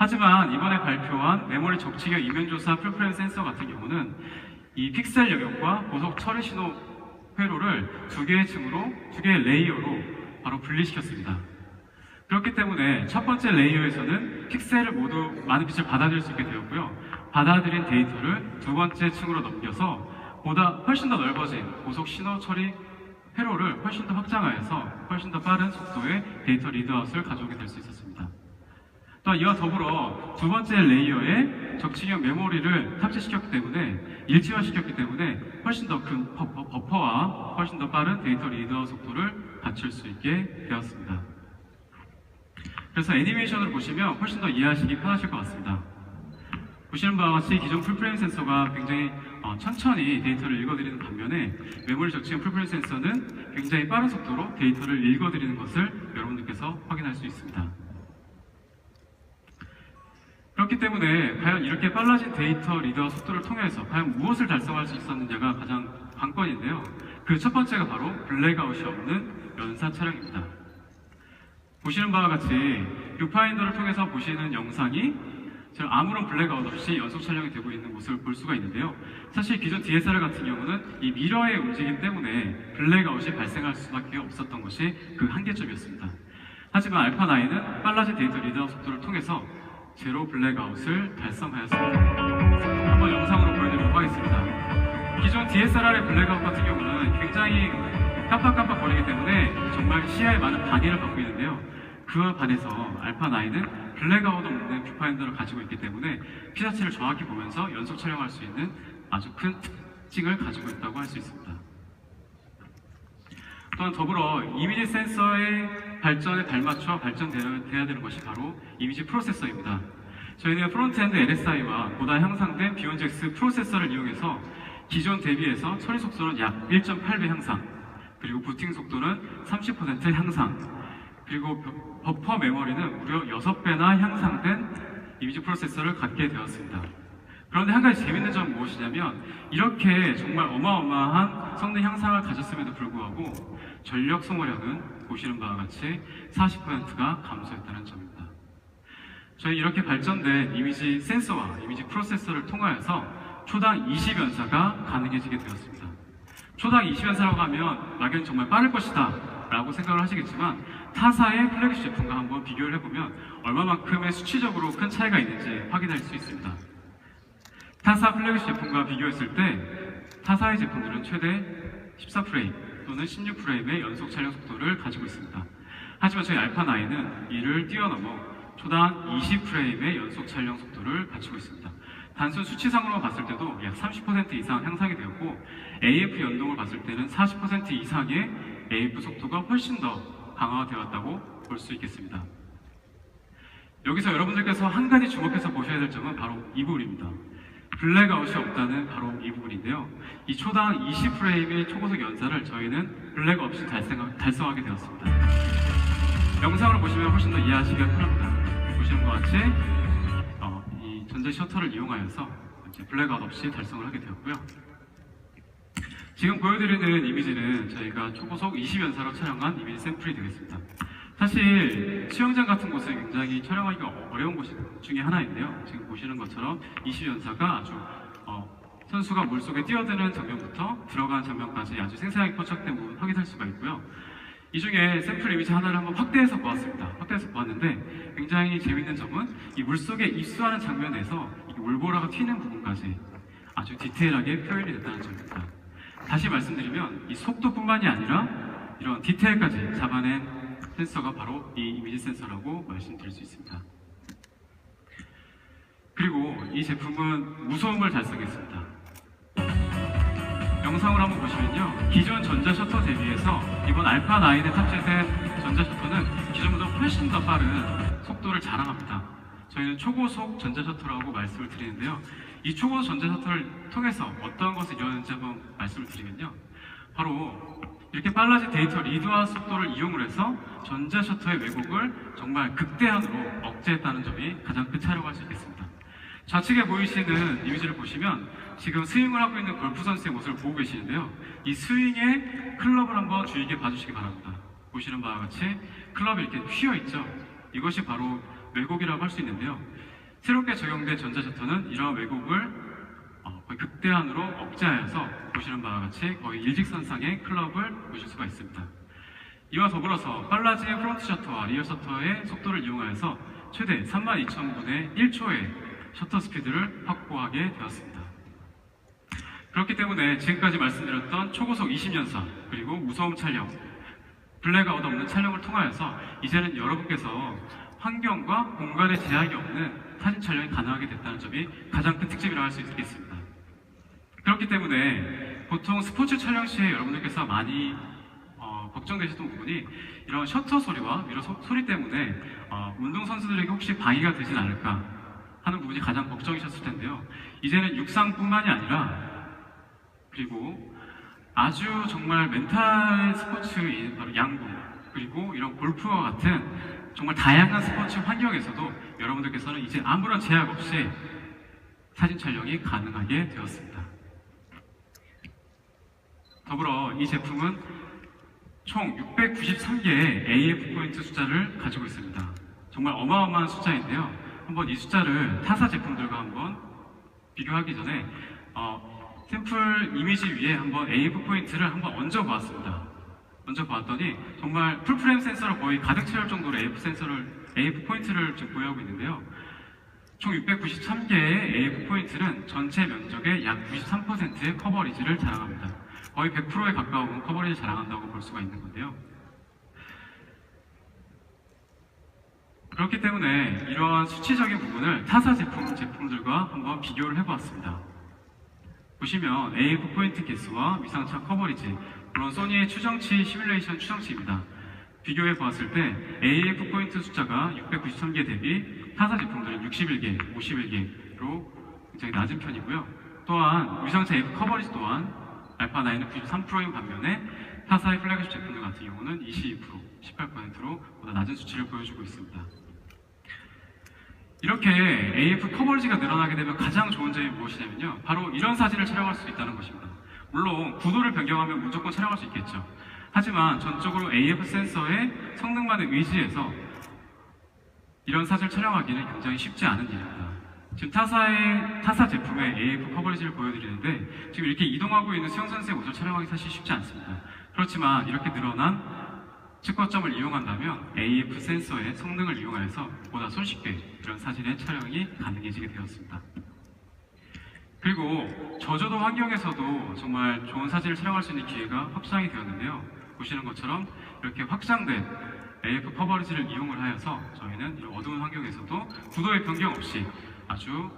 하지만 이번에 발표한 메모리 적치형 이면조사 풀프레임 센서 같은 경우는 이 픽셀 영역과 고속 처리 신호 회로를 두 개의 층으로, 두 개의 레이어로 바로 분리시켰습니다. 그렇기 때문에 첫 번째 레이어에서는 픽셀을 모두 많은 빛을 받아들일 수 있게 되었고요. 받아들인 데이터를 두 번째 층으로 넘겨서 보다 훨씬 더 넓어진 고속 신호 처리 회로를 훨씬 더 확장하여서 훨씬 더 빠른 속도의 데이터 리드아웃을 가져오게 될 수 있었습니다. 또한 이와 더불어 두 번째 레이어에 적층형 메모리를 탑재시켰기 때문에 일체화시켰기 때문에 훨씬 더 큰 버퍼와 훨씬 더 빠른 데이터 리드아웃 속도를 갖출 수 있게 되었습니다. 그래서 애니메이션을 보시면 훨씬 더 이해하시기 편하실 것 같습니다. 보시는 바와 같이 기존 풀프레임 센서가 굉장히 천천히 데이터를 읽어드리는 반면에 메모리 적층형 풀프레임 센서는 굉장히 빠른 속도로 데이터를 읽어드리는 것을 여러분들께서 확인할 수 있습니다. 그렇기 때문에 과연 이렇게 빨라진 데이터 리더 속도를 통해서 과연 무엇을 달성할 수 있었느냐가 가장 관건인데요. 그 첫 번째가 바로 블랙아웃이 없는 연사 촬영입니다. 보시는 바와 같이 뷰파인더를 통해서 보시는 영상이 아무런 블랙아웃 없이 연속 촬영이 되고 있는 모습을 볼 수가 있는데요. 사실 기존 DSLR 같은 경우는 이 미러의 움직임 때문에 블랙아웃이 발생할 수밖에 없었던 것이 그 한계점이었습니다. 하지만 알파9은 빨라진 데이터 리드아웃 속도를 통해서 제로 블랙아웃을 달성하였습니다. 한번 영상으로 보여드리도록 하겠습니다. 기존 DSLR의 블랙아웃 같은 경우는 굉장히 깜빡깜빡거리기 때문에 정말 시야에 많은 방해를 받고 있는데요. 그와 반해서 알파9은 블랙아웃 없는 뷰파인더를 가지고 있기 때문에 피사체를 정확히 보면서 연속 촬영할 수 있는 아주 큰 특징을 가지고 있다고 할 수 있습니다. 또한 더불어 이미지 센서의 발전에 발맞춰 발전되어야 되는 것이 바로 이미지 프로세서입니다. 저희는 프론트엔드 LSI와 보다 향상된 비욘잭스 프로세서를 이용해서 기존 대비해서 처리 속도는 약 1.8배 향상, 그리고 부팅 속도는 30% 향상, 그리고 버퍼 메모리는 무려 6배나 향상된 이미지 프로세서를 갖게 되었습니다. 그런데 한 가지 재밌는 점은 무엇이냐면 이렇게 정말 어마어마한 성능 향상을 가졌음에도 불구하고 전력 소모량은 보시는 바와 같이 40%가 감소했다는 점입니다. 저희 이렇게 발전된 이미지 센서와 이미지 프로세서를 통하여서 초당 20연사가 가능해지게 되었습니다. 초당 20연사라고 하면 막연히 정말 빠를 것이다 라고 생각을 하시겠지만 타사의 플래그십 제품과 한번 비교를 해보면 얼마만큼의 수치적으로 큰 차이가 있는지 확인할 수 있습니다. 타사 플래그십 제품과 비교했을 때 타사의 제품들은 최대 14프레임 또는 16프레임의 연속 촬영 속도를 가지고 있습니다. 하지만 저희 알파9은 이를 뛰어넘어 초당 20프레임의 연속 촬영 속도를 갖추고 있습니다. 단순 수치상으로만 봤을 때도 약 30% 이상 향상이 되었고 AF 연동을 봤을 때는 40% 이상의 AF 속도가 훨씬 더 강화가 되었다고 볼 수 있겠습니다. 여기서 여러분들께서 한 가지 주목해서 보셔야 될 점은 바로 이 부분입니다. 블랙아웃이 없다는 바로 이 부분인데요. 이 초당 20프레임의 초고속 연사를 저희는 블랙아웃 없이 달성하게 되었습니다. 영상으로 보시면 훨씬 더 이해하시기가 편합니다. 보시는 것 같이 이 전자 셔터를 이용하여서 이제 블랙아웃 없이 달성을 하게 되었고요. 지금 보여드리는 이미지는 저희가 초고속 20연사로 촬영한 이미지 샘플이 되겠습니다. 사실 수영장 같은 곳은 굉장히 촬영하기가 어려운 곳 중에 하나인데요. 지금 보시는 것처럼 20연사가 아주 선수가 물속에 뛰어드는 장면부터 들어가는 장면까지 아주 생생하게 포착된 부분 확인할 수가 있고요. 이 중에 샘플 이미지 하나를 한번 확대해서 보았습니다. 확대해서 보았는데 굉장히 재밌는 점은 이 물속에 입수하는 장면에서 이 울보라가 튀는 부분까지 아주 디테일하게 표현이 됐다는 점입니다. 다시 말씀드리면 이 속도뿐만이 아니라 이런 디테일까지 잡아낸 센서가 바로 이 이미지 센서라고 말씀드릴 수 있습니다. 그리고 이 제품은 무소음을 달성했습니다. 영상을 한번 보시면요. 기존 전자 셔터 대비해서 이번 알파9에 탑재된 전자 셔터는 기존보다 훨씬 더 빠른 속도를 자랑합니다. 저희는 초고속 전자 셔터라고 말씀을 드리는데요. 이 초고속 전자 셔터를 통해서 어떤 것을 이루어졌는지 한번 말씀을 드리면요. 바로 이렇게 빨라진 데이터 리드와 속도를 이용을 해서 전자 셔터의 왜곡을 정말 극대한으로 억제했다는 점이 가장 큰 차이라고 할 수 있겠습니다. 좌측에 보이시는 이미지를 보시면 지금 스윙을 하고 있는 골프 선수의 모습을 보고 계시는데요. 이 스윙의 클럽을 한번 주의 깊게 봐주시기 바랍니다. 보시는 바와 같이 클럽이 이렇게 휘어 있죠. 이것이 바로 왜곡이라고 할 수 있는데요. 새롭게 적용된 전자셔터는 이러한 왜곡을 거의 극대한으로 억제하여서 보시는 바와 같이 거의 일직선상의 클럽을 보실 수가 있습니다. 이와 더불어서 빨라진 프론트 셔터와 리어 셔터의 속도를 이용하여서 최대 32,000분의 1초의 셔터 스피드를 확보하게 되었습니다. 그렇기 때문에 지금까지 말씀드렸던 초고속 20연사 그리고 무소음 촬영, 블랙아웃 없는 촬영을 통하여서 이제는 여러분께서 환경과 공간의 제약이 없는 사진 촬영이 가능하게 됐다는 점이 가장 큰 특징이라고 할 수 있겠습니다. 그렇기 때문에 보통 스포츠 촬영 시에 여러분들께서 많이 걱정되셨던 부분이 이런 셔터 소리와 미러 소리 때문에 운동선수들에게 혹시 방해가 되진 않을까 하는 부분이 가장 걱정이셨을 텐데요. 이제는 육상뿐만이 아니라 그리고 아주 정말 멘탈 스포츠인 바로 양궁 그리고 이런 골프와 같은 정말 다양한 스포츠 환경에서도 여러분들께서는 이제 아무런 제약 없이 사진 촬영이 가능하게 되었습니다. 더불어 이 제품은 총 693개의 AF 포인트 숫자를 가지고 있습니다. 정말 어마어마한 숫자인데요. 한번 이 숫자를 타사 제품들과 한번 비교하기 전에 샘플 이미지 위에 한번 AF 포인트를 한번 얹어 보았습니다. 얹어 보았더니 정말 풀프레임 센서를 거의 가득 채울 정도로 AF 포인트를 지금 보유하고 있는데요. 총 693개의 AF 포인트는 전체 면적의 약 93%의 커버리지를 자랑합니다. 거의 100%에 가까운 커버리지를 자랑한다고 볼 수가 있는 건데요. 그렇기 때문에 이러한 수치적인 부분을 타사 제품들과 한번 비교를 해보았습니다. 보시면 AF 포인트 개수와 위상차 커버리지, 물론 소니의 추정치 시뮬레이션 추정치입니다. 비교해 보았을 때 AF 포인트 숫자가 693개 대비 타사 제품들은 61개, 51개로 굉장히 낮은 편이고요. 또한 위상차 AF 커버리지 또한 알파9은 93%인 반면에 타사의 플래그십 제품들 같은 경우는 22%, 18%로 보다 낮은 수치를 보여주고 있습니다. 이렇게 AF 커버리지가 늘어나게 되면 가장 좋은 점이 무엇이냐면요, 바로 이런 사진을 촬영할 수 있다는 것입니다. 물론 구도를 변경하면 무조건 촬영할 수 있겠죠. 하지만 전적으로 AF 센서의 성능만을 의지해서 이런 사진을 촬영하기는 굉장히 쉽지 않은 일입니다. 지금 타사 제품의 AF 커버리지를 보여드리는데 지금 이렇게 이동하고 있는 수영 선수의 모습을 촬영하기 사실 쉽지 않습니다. 그렇지만 이렇게 늘어난 측거점을 이용한다면 AF 센서의 성능을 이용하여서 보다 손쉽게 이런 사진의 촬영이 가능해지게 되었습니다. 그리고 저조도 환경에서도 정말 좋은 사진을 촬영할 수 있는 기회가 확장이 되었는데요. 보시는 것처럼 이렇게 확장된 AF 커버리지를 이용을 하여서 저희는 이런 어두운 환경에서도 구도의 변경 없이 아주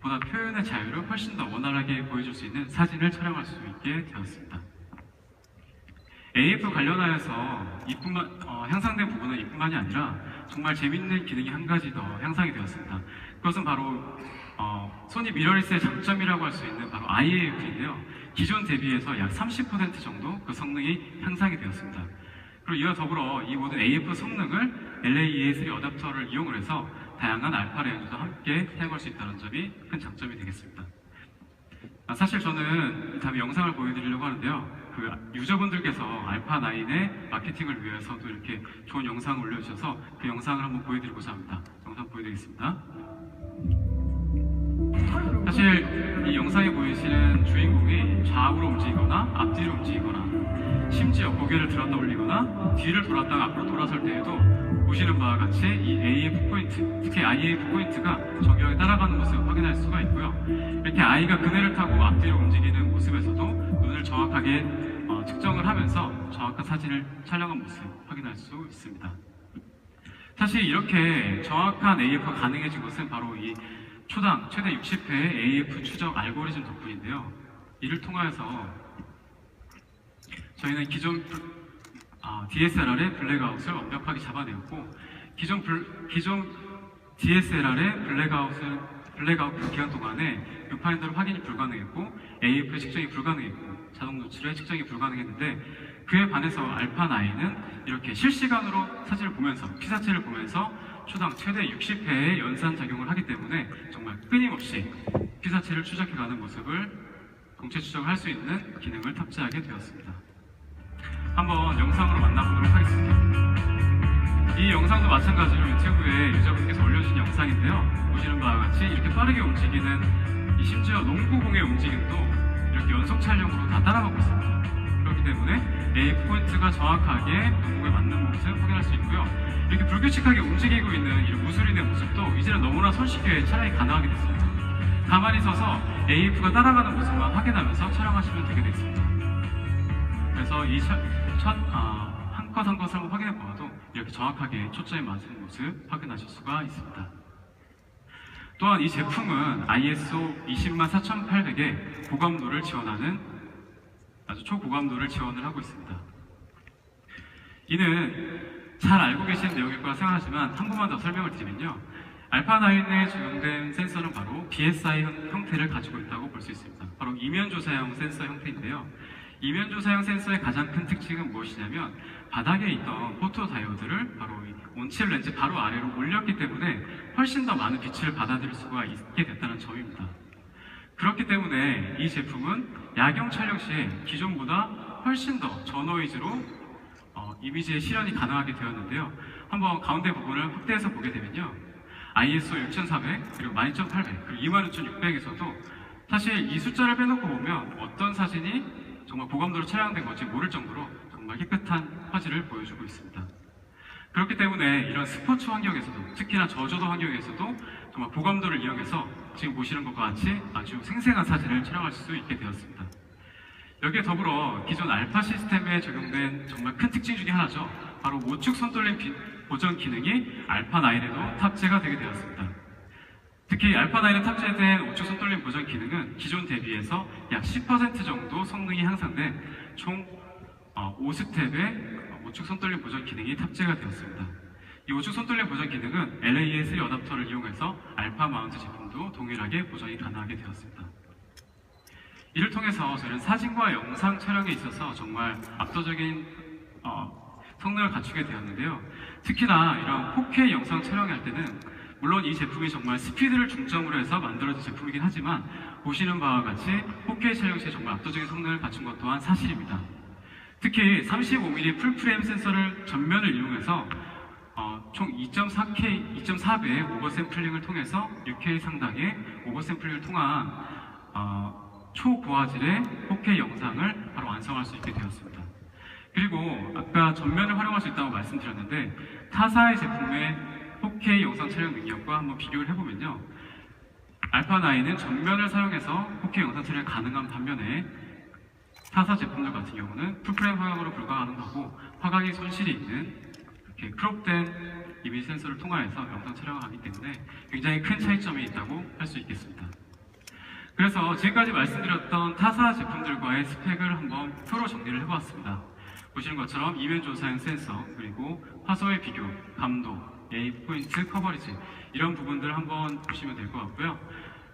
보다 표현의 자유를 훨씬 더 원활하게 보여줄 수 있는 사진을 촬영할 수 있게 되었습니다. AF 관련하여서 향상된 부분은 이뿐만이 아니라 정말 재밌는 기능이 한 가지 더 향상이 되었습니다. 그것은 바로 소니 미러리스의 장점이라고 할 수 있는 바로 IAF인데요. 기존 대비해서 약 30% 정도 그 성능이 향상이 되었습니다. 그리고 이와 더불어 이 모든 AF 성능을 LAEA3 어댑터를 이용을 해서 다양한 알파 레인지도 함께 사용할 수 있다는 점이 큰 장점이 되겠습니다. 사실 저는 다음에 영상을 보여드리려고 하는데요. 그 유저분들께서 알파9의 마케팅을 위해서도 이렇게 좋은 영상을 올려주셔서 그 영상을 한번 보여드리고자 합니다. 영상 보여드리겠습니다. 사실 이 영상에 보이시는 주인공이 좌우로 움직이거나 앞뒤로 움직이거나 심지어 고개를 들었다 올리거나 뒤를 돌았다가 앞으로 돌아설 때에도 보시는 바와 같이 이 AF 포인트, 특히 IAF 포인트가 정교하게 따라가는 모습을 확인할 수가 있고요. 이렇게 아이가 그네를 타고 앞뒤로 움직이는 모습에서도 눈을 정확하게 측정을 하면서 정확한 사진을 촬영한 모습 확인할 수 있습니다. 사실 이렇게 정확한 AF가 가능해진 것은 바로 이 초당 최대 60회의 AF 추적 알고리즘 덕분인데요. 이를 통하여서 저희는 기존 DSLR의 블랙아웃을 완벽하게 잡아내었고 기존 DSLR의 블랙아웃 기간 동안에 뷰파인더로 확인이 불가능했고 AF의 측정이 불가능했고 자동 노출의 측정이 불가능했는데 그에 반해서 알파9은 이렇게 실시간으로 사진을 보면서 피사체를 보면서 초당 최대 60회의 연산 작용을 하기 때문에 정말 끊임없이 피사체를 추적해가는 모습을 동체 추적을 할 수 있는 기능을 탑재하게 되었습니다. 한번 영상으로 만나보도록 하겠습니다. 이 영상도 마찬가지로 유튜브에 유저분께서 올려주신 영상인데요. 보시는 바와 같이 이렇게 빠르게 움직이는 심지어 농구공의 움직임도 이렇게 연속 촬영으로 다 따라가고 있습니다. 그렇기 때문에 A 포인트가 정확하게 농구에 맞는 모습 확인할 수 있고요. 이렇게 불규칙하게 움직이고 있는 이런 무술인의 모습도 이제는 너무나 손쉽게 촬영이 가능하게 됐습니다. 가만히 서서 AF가 따라가는 모습만 확인하면서 촬영하시면 되게 됐습니다. 그래서 이 한 컷 한 컷을 한번 확인해 보아도 이렇게 정확하게 초점이 맞은 모습 확인하실 수가 있습니다. 또한 이 제품은 ISO 204,800의 고감도를 지원하는 아주 초고감도를 지원을 하고 있습니다. 이는 잘 알고 계시는 내용일 거라 생각하지만 한 번만 더 설명을 드리면요. 알파9에 적용된 센서는 바로 BSI 형태를 가지고 있다고 볼 수 있습니다. 바로 이면조사형 센서 형태인데요. 이면조사형 센서의 가장 큰 특징은 무엇이냐면 바닥에 있던 포토다이오드를 바로 온칠 렌즈 바로 아래로 올렸기 때문에 훨씬 더 많은 빛을 받아들일 수가 있게 됐다는 점입니다. 그렇기 때문에 이 제품은 야경 촬영 시에 기존보다 훨씬 더 저노이즈로 이미지의 실현이 가능하게 되었는데요. 한번 가운데 부분을 확대해서 보게 되면요. ISO 6400, 그리고 12800, 그리고 26600에서도 사실 이 숫자를 빼놓고 보면 어떤 사진이 정말 고감도로 촬영된 건지 모를 정도로 정말 깨끗한 화질을 보여주고 있습니다. 그렇기 때문에 이런 스포츠 환경에서도, 특히나 저조도 환경에서도 정말 고감도를 이용해서 지금 보시는 것과 같이 아주 생생한 사진을 촬영할 수 있게 되었습니다. 여기에 더불어 기존 알파 시스템에 적용된 정말 큰 특징 중에 하나죠. 바로 우측 손돌림 보정 기능이 알파9에도 탑재가 되게 되었습니다. 특히 알파9에 탑재된 우측 손돌림 보정 기능은 기존 대비해서 약 10% 정도 성능이 향상된 총 5스텝의 우측 손돌림 보정 기능이 탑재가 되었습니다. 이 우측 손돌림 보정 기능은 LAS 어댑터를 이용해서 알파 마운트 제품도 동일하게 보정이 가능하게 되었습니다. 이를 통해서 저는 사진과 영상 촬영에 있어서 정말 압도적인 성능을 갖추게 되었는데요. 특히나 이런 4K 영상 촬영할 때는 물론 이 제품이 정말 스피드를 중점으로 해서 만들어진 제품이긴 하지만 보시는 바와 같이 4K 촬영 시에 정말 압도적인 성능을 갖춘 것 또한 사실입니다. 특히 35mm 풀프레임 센서를 전면을 이용해서 총 2.4배의 오버샘플링을 통해서 6K 상당의 오버샘플링을 통한 초고화질의 4K 영상을 바로 완성할 수 있게 되었습니다. 그리고 아까 전면을 활용할 수 있다고 말씀드렸는데 타사의 제품의 4K 영상 촬영 능력과 한번 비교를 해보면요. 알파9은 전면을 사용해서 4K 영상 촬영이 가능한 반면에 타사 제품들 같은 경우는 풀프레임 화각으로 불가능하고 화각이 손실이 있는 이렇게 크롭된 이미지 센서를 통하여서 영상 촬영을 하기 때문에 굉장히 큰 차이점이 있다고 할 수 있겠습니다. 그래서 지금까지 말씀드렸던 타사 제품들과의 스펙을 한번 표로 정리를 해보았습니다. 보시는 것처럼 이면 조사형 센서, 그리고 화소의 비교, 감도, A 포인트, 커버리지 이런 부분들 한번 보시면 될 것 같고요.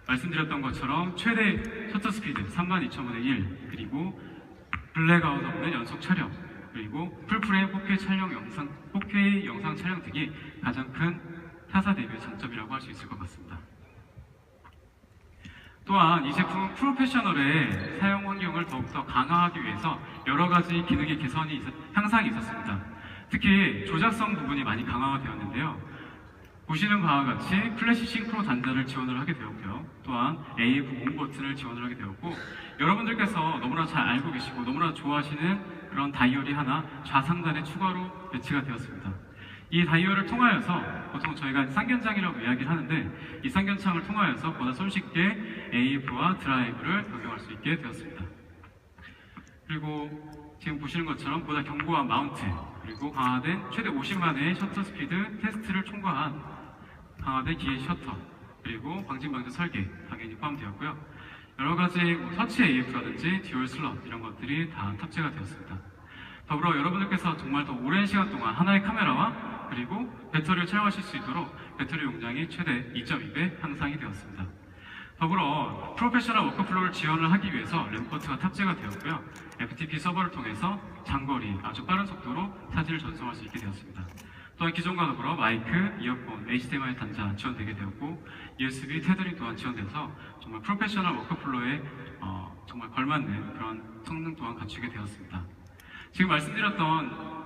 말씀드렸던 것처럼 최대 셔터 스피드 32,000분의 1, 그리고 블랙아웃 없는 연속 촬영, 그리고 풀프레임 4K 영상 촬영 등이 가장 큰 타사 대비의 장점이라고 할 수 있을 것 같습니다. 또한 이 제품은 프로페셔널의 사용 환경을 더욱더 강화하기 위해서 여러 가지 기능의 향상이 있었습니다. 특히 조작성 부분이 많이 강화가 되었는데요. 보시는 바와 같이 플래시 싱크로 단자를 지원을 하게 되었고요. 또한 AF 온 버튼을 지원을 하게 되었고, 여러분들께서 너무나 잘 알고 계시고 너무나 좋아하시는 그런 다이얼이 하나 좌상단에 추가로 배치가 되었습니다. 이 다이얼을 통하여서 보통 저희가 쌍견장이라고 이야기를 하는데 이 쌍견창을 통하여서 보다 손쉽게 AF와 드라이브를 적용할 수 있게 되었습니다. 그리고 지금 보시는 것처럼 보다 견고한 마운트, 그리고 강화된 최대 50만의 셔터 스피드 테스트를 총괄한 강화된 기계 셔터, 그리고 방진방지 설계 당연히 포함되었고요. 여러가지 터치 AF라든지 듀얼 슬롯 이런 것들이 다 탑재가 되었습니다. 더불어 여러분들께서 정말 더 오랜 시간 동안 하나의 카메라와 그리고 배터리를 촬영하실 수 있도록 배터리 용량이 최대 2.2배 향상이 되었습니다. 더불어 프로페셔널 워크플로우를 지원을 하기 위해서 램포트가 탑재가 되었고요. FTP 서버를 통해서 장거리 아주 빠른 속도로 사진을 전송할 수 있게 되었습니다. 또한 기존과 더불어 마이크, 이어폰, HDMI 단자 지원되게 되었고 USB 테더링 또한 지원돼서 정말 프로페셔널 워크플로우에 정말 걸맞는 그런 성능 또한 갖추게 되었습니다. 지금 말씀드렸던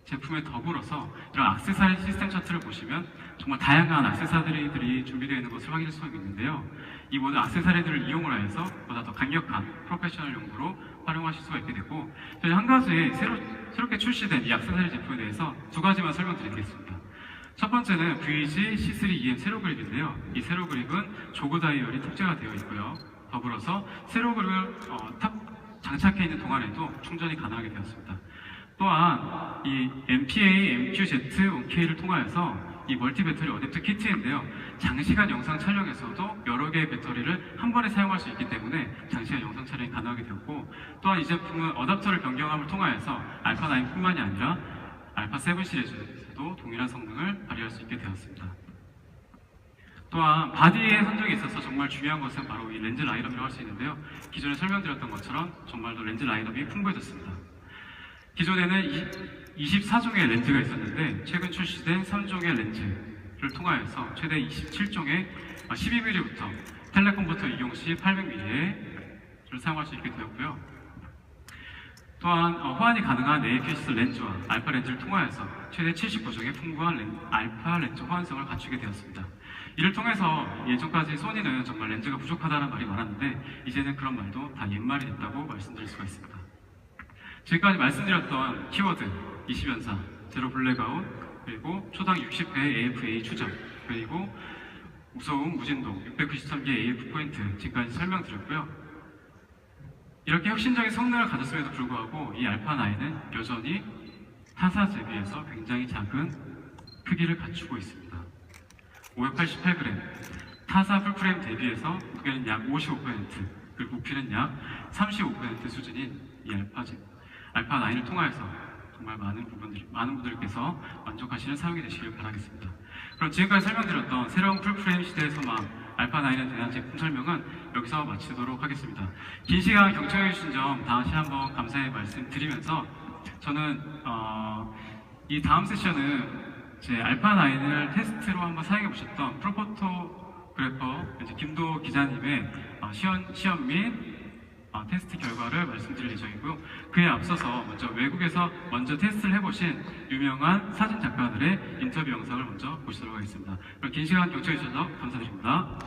제품에 더불어서 이런 액세서리 시스템 차트를 보시면 정말 다양한 액세서리들이 준비되어 있는 것을 확인할 수가 있는데요. 이 모든 액세서리들을 이용을 해서 보다 더 강력한 프로페셔널 용도로 활용하실 수가 있게 되고, 저희 한 가지 새롭게 출시된 이 액세서리 제품에 대해서 두 가지만 설명드리겠습니다. 첫 번째는 VG C3EM 세로 그립인데요. 이 세로 그립은 조그 다이얼이 탑재가 되어 있고요. 더불어서 세로 그립을 장착해 있는 동안에도 충전이 가능하게 되었습니다. 또한 이 MPA MQZ OK를 통하여서 이 멀티 배터리 어댑터 키트인데요. 장시간 영상 촬영에서도 여러 개의 배터리를 한 번에 사용할 수 있기 때문에 장시간 영상 촬영이 가능하게 되었고, 또한 이 제품은 어댑터를 변경함을 통하여서 알파9뿐만이 아니라 알파7 시리즈에서도 동일한 성능을 발휘할 수 있게 되었습니다. 또한 바디의 선정에 있어서 정말 중요한 것은 바로 이 렌즈 라인업이라고 할 수 있는데요. 기존에 설명드렸던 것처럼 정말로 렌즈 라인업이 풍부해졌습니다. 기존에는 24종의 렌즈가 있었는데 최근 출시된 3종의 렌즈를 통하여서 최대 27종의 12mm부터 텔레컨버터 이용 시 800mm를 사용할 수 있게 되었고요. 또한 호환이 가능한 APS 렌즈와 알파 렌즈를 통하여서 최대 79종의 풍부한 알파 렌즈 호환성을 갖추게 되었습니다. 이를 통해서 예전까지 소니는 정말 렌즈가 부족하다는 말이 많았는데 이제는 그런 말도 다 옛말이 됐다고 말씀드릴 수가 있습니다. 지금까지 말씀드렸던 키워드 20연사, 제로 블랙아웃, 그리고 초당 60회 AFA 추적, 그리고 무서운 무진동 693개 AF 포인트 지금까지 설명드렸고요. 이렇게 혁신적인 성능을 가졌음에도 불구하고 이 알파9은 여전히 타사제에 비해서 굉장히 작은 크기를 갖추고 있습니다. 588g, 타사 풀프레임 대비해서 무게는 약 55%, 그리고 부피는 약 35% 수준인 이 알파9을 통하여서 정말 많은 분들께서 만족하시는 사용이 되시길 바라겠습니다. 그럼 지금까지 설명드렸던 새로운 풀프레임 시대의 소망 알파9에 대한 제품 설명은 여기서 마치도록 하겠습니다. 긴 시간 경청해 주신 점 다시 한번 감사의 말씀 드리면서 저는 이 다음 세션은 제 알파9을 테스트로 한번 사용해 보셨던 프로포토그래퍼 김도 기자님의 시연 및 테스트 결과를 말씀드릴 예정이고요. 그에 앞서서 먼저 외국에서 먼저 테스트를 해보신 유명한 사진 작가들의 인터뷰 영상을 먼저 보시도록 하겠습니다. 그럼 긴 시간 경청해 주셔서 감사드립니다.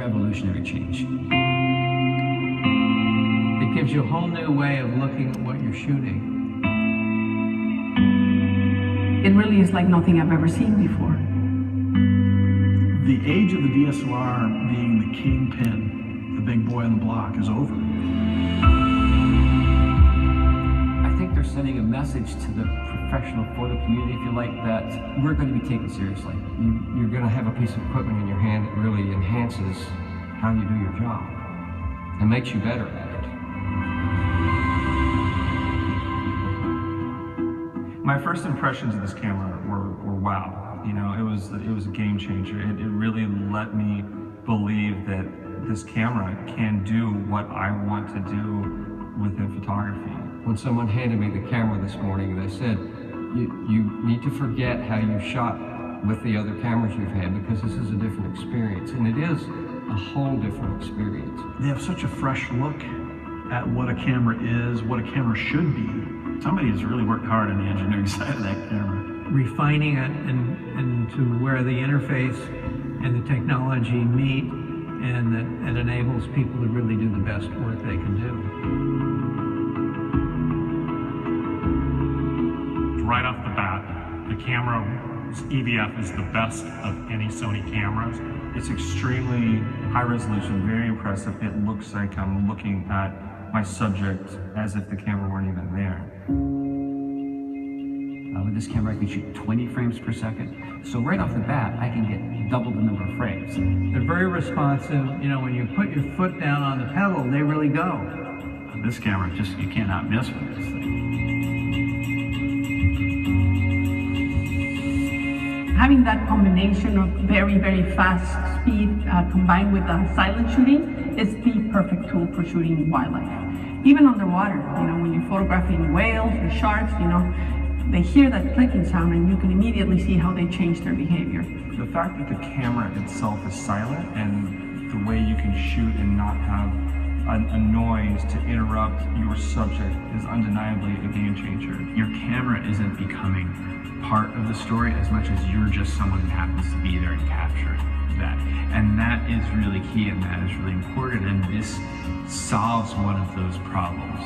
revolutionary change. It gives you a whole new way of looking at what you're shooting. It really is like nothing I've ever seen before. The age of the DSLR being the kingpin, the big boy on the block, is over. I think they're sending a message to the professional photo community, if you like, that we're going to be taken seriously. You're going to have a piece of equipment in your hand that really enhances how you do your job and makes you better at it. My first impressions of this camera were wow. You know, it was a game changer. It really let me believe that this camera can do what I want to do within photography. When someone handed me the camera this morning, they said, you need to forget how you shot with the other cameras you've had because this is a different experience. And it is a whole different experience. They have such a fresh look at what a camera is, what a camera should be. Somebody has really worked hard on the engineering side of that camera. Refining it and to where the interface and the technology meet, and that it enables people to really do the best work they can do. Right off the bat, the camera's EVF is the best of any Sony cameras. It's extremely high resolution, very impressive. It looks like I'm looking at my subject as if the camera weren't even there. With this camera, I can shoot 20 frames per second. So right off the bat, I can get double the number of frames. They're very responsive. You know, when you put your foot down on the pedal, they really go. This camera, just you cannot miss with this thing. Having that combination of very, very fast speed combined with silent shooting is the perfect tool for shooting wildlife. Even underwater, you know, when you're photographing whales or sharks, you know, they hear that clicking sound and you can immediately see how they change their behavior. The fact that the camera itself is silent and the way you can shoot and not have a noise to interrupt your subject is undeniably a game changer. Your camera isn't becoming part of the story as much as you're just someone who happens to be there and capture that. And that is really key and that is really important, and this solves one of those problems.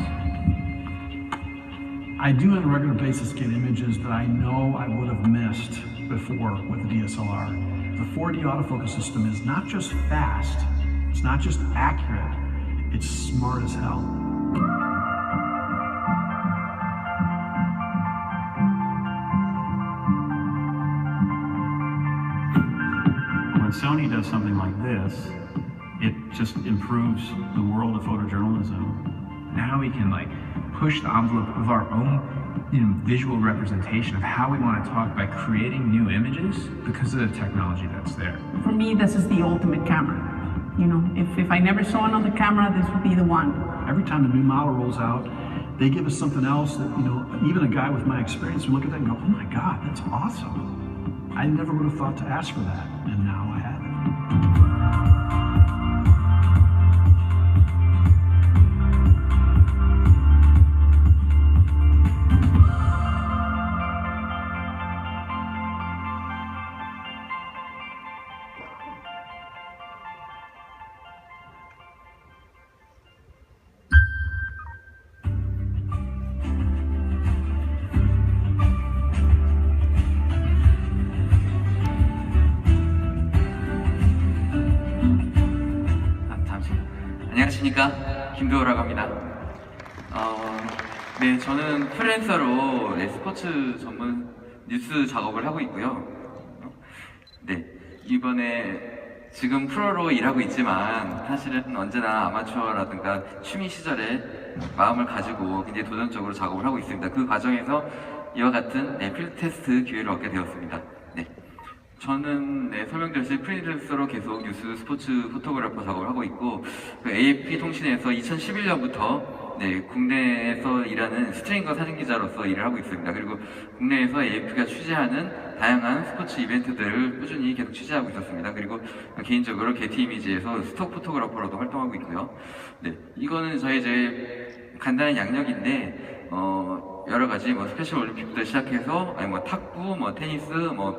I do on a regular basis get images that I know I would have missed before with the DSLR. The 4D autofocus system is not just fast, it's not just accurate, it's smart as hell. When Sony does something like this, it just improves the world of photojournalism. Now we can push the envelope of our own visual representation of how we want to talk by creating new images because of the technology that's there. For me, this is the ultimate camera. You know, if I never saw another camera, this would be the one. Every time a new model rolls out, they give us something else that, you know, even a guy with my experience would look at that and go, oh my God, that's awesome. I never would have thought to ask for that, and now I have it. 안녕하십니까, 김도호라고 합니다. 네, 저는 프리랜서로 스포츠 전문 뉴스 작업을 하고 있고요. 네, 이번에 지금 프로로 일하고 있지만 사실은 언제나 아마추어라든가 취미 시절에 마음을 가지고 굉장히 도전적으로 작업을 하고 있습니다. 그 과정에서 이와 같은 필드 테스트 기회를 얻게 되었습니다. 네. 저는 설명드렸듯이 프리랜서로 계속 뉴스 스포츠 포토그래퍼 작업을 하고 있고, AFP 통신에서 2011년부터 국내에서 일하는 스트링거 사진기자로서 일을 하고 있습니다. 그리고 국내에서 AFP가 취재하는 다양한 스포츠 이벤트들을 꾸준히 계속 취재하고 있었습니다. 그리고 개인적으로 게티 이미지에서 스톡 포토그래퍼로도 활동하고 있고요. 네, 이거는 저의 이제 간단한 양력인데, 여러 가지 스페셜 올림픽부터 시작해서 탁구, 테니스,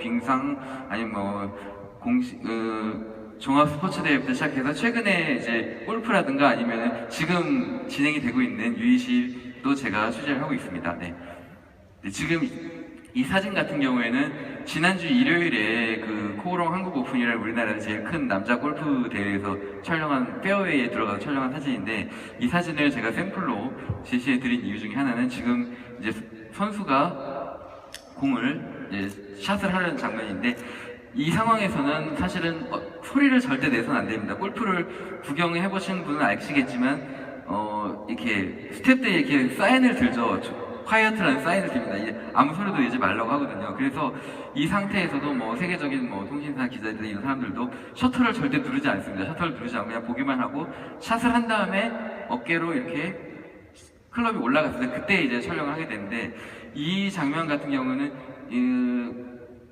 빙상, 아니면 공식 종합 스포츠 대회부터 시작해서 최근에 이제 골프라든가 아니면 지금 진행이 되고 있는 UEC도 제가 취재를 하고 있습니다. 네. 네, 지금 이 사진 같은 경우에는 지난주 일요일에 코오롱 한국 오픈이라는 우리나라의 제일 큰 남자 골프 대회에서 촬영한 페어웨이에 들어가서 촬영한 사진인데, 이 사진을 제가 샘플로 제시해 드린 이유 중에 하나는 지금 이제 선수가 공을 이제 샷을 하려는 장면인데, 이 상황에서는 사실은 소리를 절대 내서는 안 됩니다. 골프를 구경해 보신 분은 아시겠지만 이렇게 스텝들이 이렇게 사인을 들죠. 콰이어트라는 사인을 듭니다. 아무 소리도 내지 말라고 하거든요. 그래서 이 상태에서도 세계적인 통신사 기자들 이런 사람들도 셔터를 절대 누르지 않습니다. 셔터를 누르지 않고 그냥 보기만 하고 샷을 한 다음에 어깨로 이렇게 클럽이 올라갔을 때 그때 이제 촬영을 하게 되는데 이 장면 같은 경우는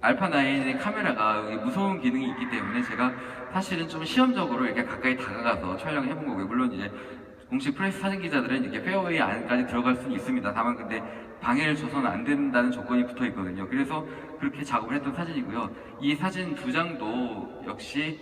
알파9의 카메라가 무서운 기능이 있기 때문에 제가 사실은 좀 시험적으로 이렇게 가까이 다가가서 촬영을 해본 거고요. 물론 이제 공식 프레스 사진 기자들은 이렇게 페어웨이 안까지 들어갈 수는 있습니다. 다만 근데 방해를 줘서는 안 된다는 조건이 붙어 있거든요. 그래서 그렇게 작업을 했던 사진이고요. 이 사진 2장도 역시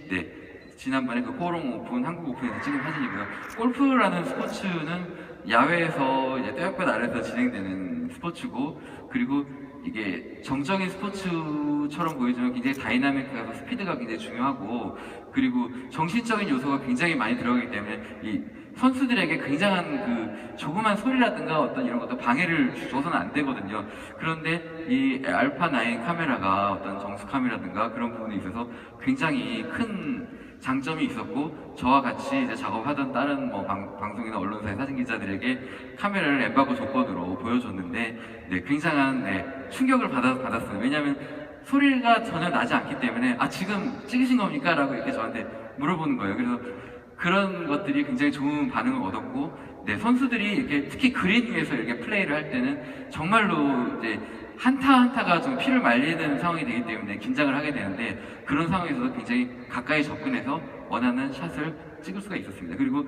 지난번에 그 포럼 오픈, 한국 오픈에서 찍은 사진이고요. 골프라는 스포츠는 야외에서 이제 떼역볕 아래에서 진행되는 스포츠고, 그리고 이게 정적인 스포츠처럼 보이지만 굉장히 다이나믹하고 스피드가 굉장히 중요하고, 그리고 정신적인 요소가 굉장히 많이 들어가기 때문에 이 선수들에게 굉장한 그 조그만 소리라든가 어떤 이런 것도 방해를 줘서는 안 되거든요. 그런데 이 알파9 카메라가 어떤 정숙함이라든가 그런 부분에 있어서 굉장히 큰 장점이 있었고, 저와 같이 이제 작업하던 다른 뭐 방송이나 언론사의 사진 기자들에게 카메라를 엠바고 조건으로 보여줬는데 굉장한 충격을 받았어요. 왜냐하면 소리가 전혀 나지 않기 때문에 지금 찍으신 겁니까? 라고 이렇게 저한테 물어보는 거예요. 그래서 그런 것들이 굉장히 좋은 반응을 얻었고, 선수들이 이렇게 특히 그린 위에서 이렇게 플레이를 할 때는 정말로 이제 한타 한타가 좀 피를 말리는 상황이 되기 때문에 긴장을 하게 되는데, 그런 상황에서도 굉장히 가까이 접근해서 원하는 샷을 찍을 수가 있었습니다. 그리고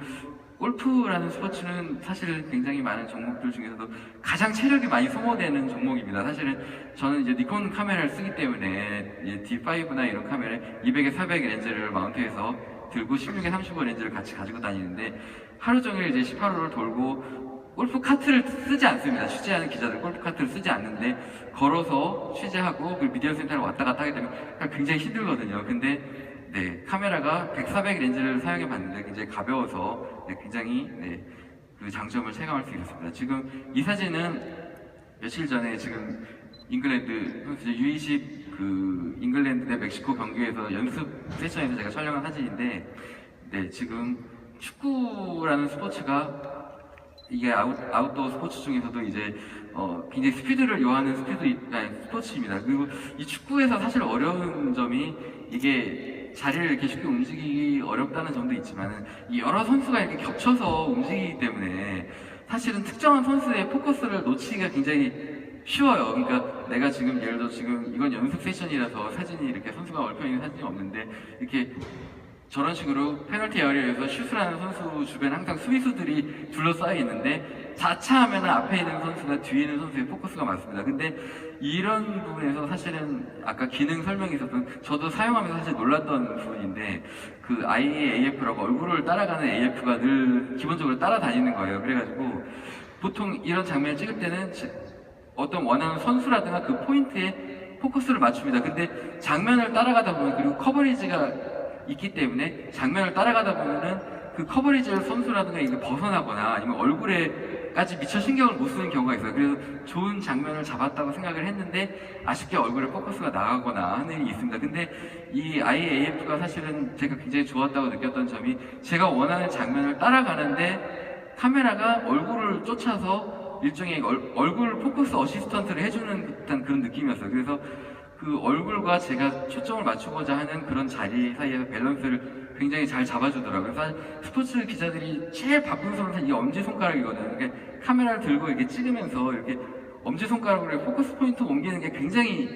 골프라는 스포츠는 사실 굉장히 많은 종목들 중에서도 가장 체력이 많이 소모되는 종목입니다. 사실은 저는 이제 니콘 카메라를 쓰기 때문에 D5나 이런 카메라에 200에 400 렌즈를 마운트해서 들고 16에 35 렌즈를 같이 가지고 다니는데, 하루 종일 이제 18호를 돌고 골프 카트를 쓰지 않습니다. 취재하는 기자들 골프 카트를 쓰지 않는데 걸어서 취재하고 그리고 미디어 센터를 왔다 갔다 하기 때문에 굉장히 힘들거든요. 근데 카메라가 100, 400 렌즈를 사용해 봤는데 굉장히 가벼워서 굉장히 그 장점을 체감할 수 있었습니다. 지금 이 사진은 며칠 전에 지금 잉글랜드 U20 그 잉글랜드 대 멕시코 경기에서 연습 세션에서 제가 촬영한 사진인데, 지금 축구라는 스포츠가 이게 아웃도어 스포츠 중에서도 이제 굉장히 스피드를 요하는 스포츠입니다. 그리고 이 축구에서 사실 어려운 점이 이게 자리를 이렇게 쉽게 움직이기 어렵다는 점도 있지만, 이 여러 선수가 이렇게 겹쳐서 움직이기 때문에 사실은 특정한 선수의 포커스를 놓치기가 굉장히 쉬워요. 그러니까 내가 지금 예를 들어 지금 이건 연습 세션이라서 사진이 이렇게 선수가 얽혀 있는 사진이 없는데, 이렇게 저런 식으로 페널티 에어리어에서 슛을 하는 선수 주변에 항상 수비수들이 둘러싸여 있는데 자차하면 앞에 있는 선수나 뒤에 있는 선수의 포커스가 많습니다. 근데 이런 부분에서 사실은 아까 기능 설명이 있었던, 저도 사용하면서 사실 놀랐던 부분인데, 그 IAF라고 얼굴을 따라가는 AF가 늘 기본적으로 따라다니는 거예요. 그래가지고 보통 이런 장면을 찍을 때는 어떤 원하는 선수라든가 그 포인트에 포커스를 맞춥니다. 근데 장면을 따라가다 보면, 그리고 커버리지가 있기 때문에 장면을 따라가다 보면은 그 커버리지를 선수라든가 이게 벗어나거나 아니면 얼굴에까지 미처 신경을 못 쓰는 경우가 있어요. 그래서 좋은 장면을 잡았다고 생각을 했는데 아쉽게 얼굴에 포커스가 나가거나 하는 일이 있습니다. 근데 이 IAF가 사실은 제가 굉장히 좋았다고 느꼈던 점이, 제가 원하는 장면을 따라가는데 카메라가 얼굴을 쫓아서 일종의 얼굴 포커스 어시스턴트를 해주는 듯한 그런 느낌이었어요. 그래서 그 얼굴과 제가 초점을 맞추고자 하는 그런 자리 사이에서 밸런스를 굉장히 잘 잡아주더라고요. 사실 스포츠 기자들이 제일 바쁜 손은 이 엄지손가락이거든요. 그러니까 카메라를 들고 이렇게 찍으면서 이렇게 엄지손가락으로 포커스 포인트 옮기는 게 굉장히,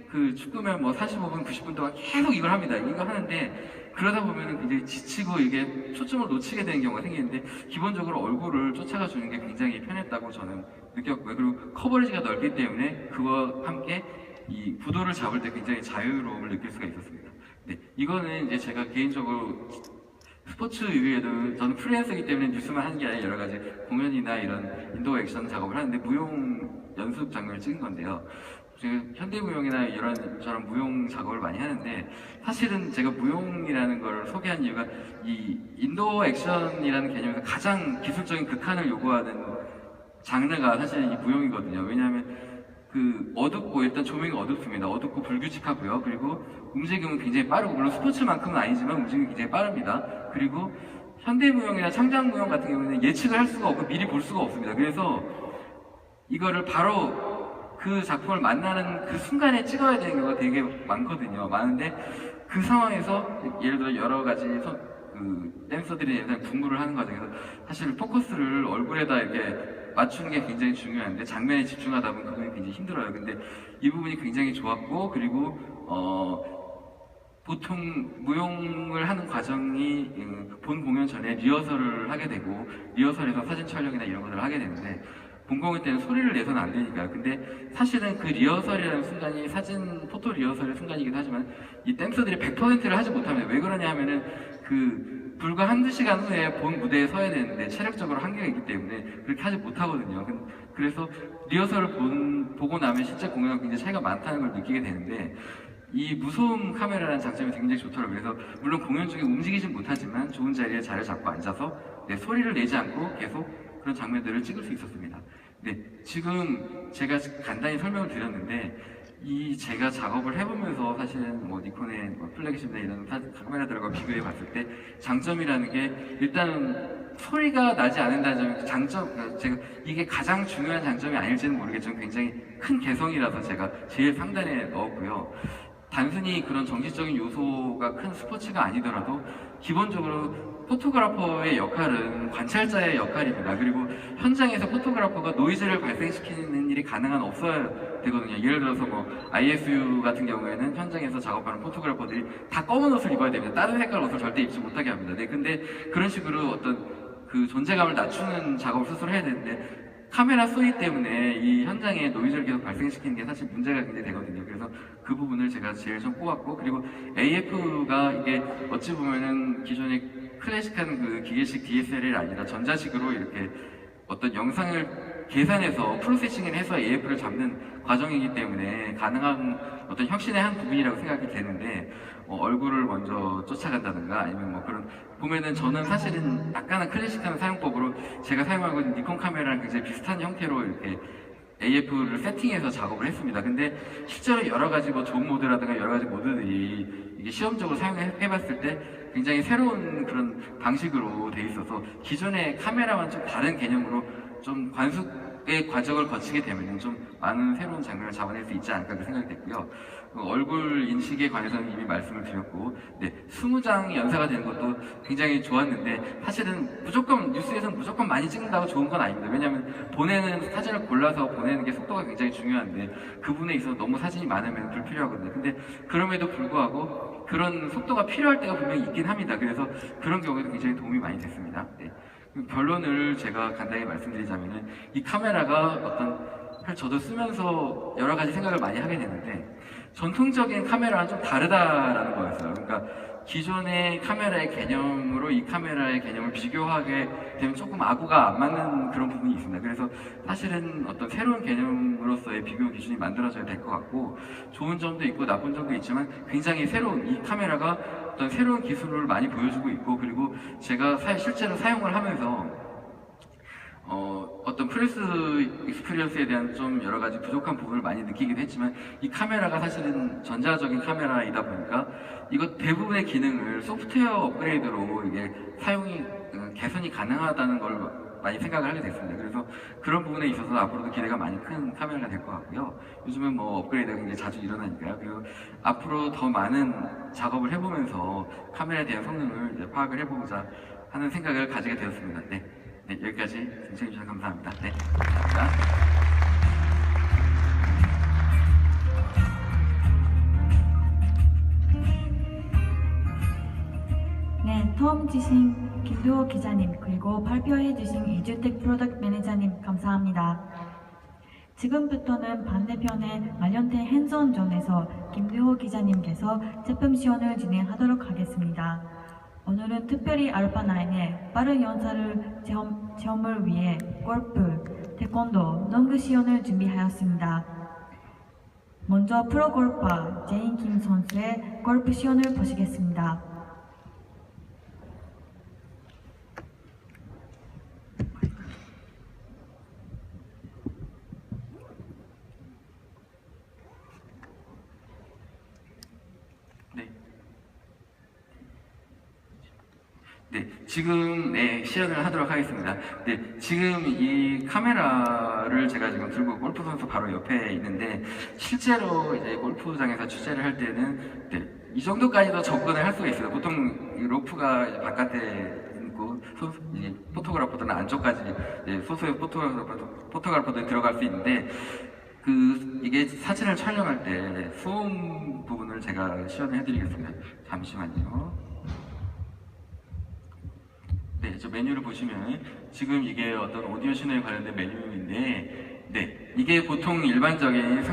그 축구면 뭐 45분, 90분 동안 계속 이걸 합니다. 이거 하는데 그러다 보면은 굉장히 지치고 이게 초점을 놓치게 되는 경우가 생기는데, 기본적으로 얼굴을 쫓아가 주는 게 굉장히 편했다고 저는 느꼈고요. 그리고 커버리지가 넓기 때문에 그와 함께 이 구도를 잡을 때 굉장히 자유로움을 느낄 수가 있었습니다. 이거는 이제 제가 개인적으로 스포츠 이외에도 저는 프리랜서이기 때문에 뉴스만 하는 게 아니라 여러 가지 공연이나 이런 인도어 액션 작업을 하는데 무용 연습 장면을 찍은 건데요. 제가 현대무용이나 이런 저런 무용 작업을 많이 하는데, 사실은 제가 무용이라는 걸 소개한 이유가 이 인도어 액션이라는 개념에서 가장 기술적인 극한을 요구하는 장르가 사실 이 무용이거든요. 왜냐하면 그 어둡고, 일단 조명이 어둡습니다. 어둡고 불규칙하고요. 그리고 움직임은 굉장히 빠르고, 물론 스포츠만큼은 아니지만 움직임이 굉장히 빠릅니다. 그리고 현대무용이나 창작무용 같은 경우는 예측을 할 수가 없고 미리 볼 수가 없습니다. 그래서 이거를 바로 그 작품을 만나는 그 순간에 찍어야 되는 경우가 되게 많거든요. 많은데 그 상황에서 예를 들어 여러 가지 그 댄서들이 군무를 하는 과정에서 사실 포커스를 얼굴에다 이렇게 맞추는 게 굉장히 중요한데 장면에 집중하다 보면 그 부분이 굉장히 힘들어요. 근데 이 부분이 굉장히 좋았고, 그리고 보통 무용을 하는 과정이 본 공연 전에 리허설을 하게 되고, 리허설에서 사진 촬영이나 이런 것들을 하게 되는데 본 공연 때는 소리를 내서는 안 되니까요. 근데 사실은 그 리허설이라는 순간이 사진 포토 리허설의 순간이기도 하지만 이 댄서들이 100%를 하지 못하면, 왜 그러냐 하면은 그 불과 한두 시간 후에 본 무대에 서야 되는데 체력적으로 한계가 있기 때문에 그렇게 하지 못하거든요. 그래서 리허설을 보고 나면 실제 공연과 굉장히 차이가 많다는 걸 느끼게 되는데, 이 무소음 카메라라는 장점이 굉장히 좋더라고요. 그래서 물론 공연 중에 움직이진 못하지만 좋은 자리에 자리를 잡고 앉아서 소리를 내지 않고 계속 그런 장면들을 찍을 수 있었습니다. 네, 지금 제가 간단히 설명을 드렸는데, 이 제가 작업을 해보면서 사실은 뭐 니콘의 플래그십이나 이런 카메라들과 비교해 봤을 때 장점이라는 게, 일단 소리가 나지 않는다는 점이 장점, 제가 이게 가장 중요한 장점이 아닐지는 모르겠지만 굉장히 큰 개성이라서 제가 제일 상단에 넣었고요. 단순히 그런 정신적인 요소가 큰 스포츠가 아니더라도 기본적으로 포토그래퍼의 역할은 관찰자의 역할입니다. 그리고 현장에서 포토그래퍼가 노이즈를 발생시키는 일이 가능한 없어야 되거든요. 예를 들어서 뭐 ISU 같은 경우에는 현장에서 작업하는 포토그래퍼들이 다 검은 옷을 입어야 됩니다. 다른 색깔 옷을 절대 입지 못하게 합니다. 네, 근데 그런 식으로 어떤 그 존재감을 낮추는 작업을 스스로 해야 되는데, 카메라 소리 때문에 이 현장에 노이즈를 계속 발생시키는 게 사실 문제가 굉장히 되거든요. 그래서 그 부분을 제가 제일 좀 꼽았고, 그리고 AF가 이게 어찌 보면은 기존의 클래식한 그 기계식 DSLR이 아니라 전자식으로 이렇게 어떤 영상을 계산해서 프로세싱을 해서 AF를 잡는 과정이기 때문에 가능한 어떤 혁신의 한 부분이라고 생각이 되는데, 얼굴을 먼저 쫓아간다든가 아니면 뭐 그런, 보면은 저는 사실은 약간은 클래식한 사용법으로 제가 사용하고 있는 니콘 카메라랑 굉장히 비슷한 형태로 이렇게 AF를 세팅해서 작업을 했습니다. 근데 실제로 여러 가지 뭐 존 모드라든가 여러 가지 모드들이 이게 시험적으로 사용해봤을 때 굉장히 새로운 그런 방식으로 돼 있어서 기존의 카메라와는 좀 다른 개념으로 좀 관숙의 과정을 거치게 되면 좀 많은 새로운 장면을 잡아낼 수 있지 않을까 생각이 됐고요. 얼굴 인식에 관해서는 이미 말씀을 드렸고, 네, 20장 연사가 되는 것도 굉장히 좋았는데, 사실은 무조건 뉴스에서는 무조건 많이 찍는다고 좋은 건 아닙니다. 왜냐하면 보내는 사진을 골라서 보내는 게 속도가 굉장히 중요한데 그 부분에 있어서 너무 사진이 많으면 불필요하거든요. 근데 그럼에도 불구하고 그런 속도가 필요할 때가 분명히 있긴 합니다. 그래서 그런 경우에도 굉장히 도움이 많이 됐습니다. 네. 결론을 제가 간단히 말씀드리자면은, 이 카메라가 어떤, 저도 쓰면서 여러 가지 생각을 많이 하게 되는데, 전통적인 카메라랑 좀 다르다라는 거였어요. 그러니까 기존의 카메라의 개념으로 이 카메라의 개념을 비교하게 되면 조금 아구가 안 맞는 그런 부분이 있습니다. 그래서 사실은 어떤 새로운 개념으로서의 비교 기준이 만들어져야 될 것 같고, 좋은 점도 있고 나쁜 점도 있지만 굉장히 새로운, 이 카메라가 어떤 새로운 기술을 많이 보여주고 있고, 그리고 제가 실제로 사용을 하면서 어떤 프레스 익스피리언스에 대한 좀 여러 가지 부족한 부분을 많이 느끼기도 했지만, 이 카메라가 사실은 전자적인 카메라이다 보니까 이것 대부분의 기능을 소프트웨어 업그레이드로 이게 사용이 개선이 가능하다는 걸 많이 생각을 하게 됐습니다. 그래서 그런 부분에 있어서 앞으로도 기대가 많이 큰 카메라가 될 것 같고요. 요즘은 뭐 업그레이드가 굉장히 자주 일어나니까요. 그리고 앞으로 더 많은 작업을 해보면서 카메라에 대한 성능을 이제 파악을 해보고자 하는 생각을 가지게 되었습니다. 네. 네, 여기까지 시청해주셔서 감사합니다. 네, 감사합니다. 네, 처음 주신 김두호 기자님, 그리고 발표해주신 이주택 프로덕트 매니저님 감사합니다. 지금부터는 반대편의 말년태 핸즈온존에서 김두호 기자님께서 제품 시연을 진행하도록 하겠습니다. 오늘은 특별히 알파9의 빠른 연사를 체험을 위해 골프, 태권도, 농구 시연을 준비하였습니다. 먼저 프로골퍼 제인 김 선수의 골프 시연을 보시겠습니다. 네, 지금 시연을 하도록 하겠습니다. 네, 지금 이 카메라를 제가 지금 들고 골프 선수 바로 옆에 있는데, 실제로 이제 골프장에서 취재를 할 때는 이 정도까지도 접근을 할 수가 있어요. 보통 이 로프가 이제 바깥에 있고 이제 포토그래퍼들은 안쪽까지 이제 소수의 포토그래퍼들이 들어갈 수 있는데 이게 사진을 촬영할 때 소음 부분을 제가 시연을 해드리겠습니다. 잠시만요. 네, 저 메뉴를 보시면 지금 이게 어떤 오디오 신호에 관련된 메뉴인데 네, 이게 보통 일반적인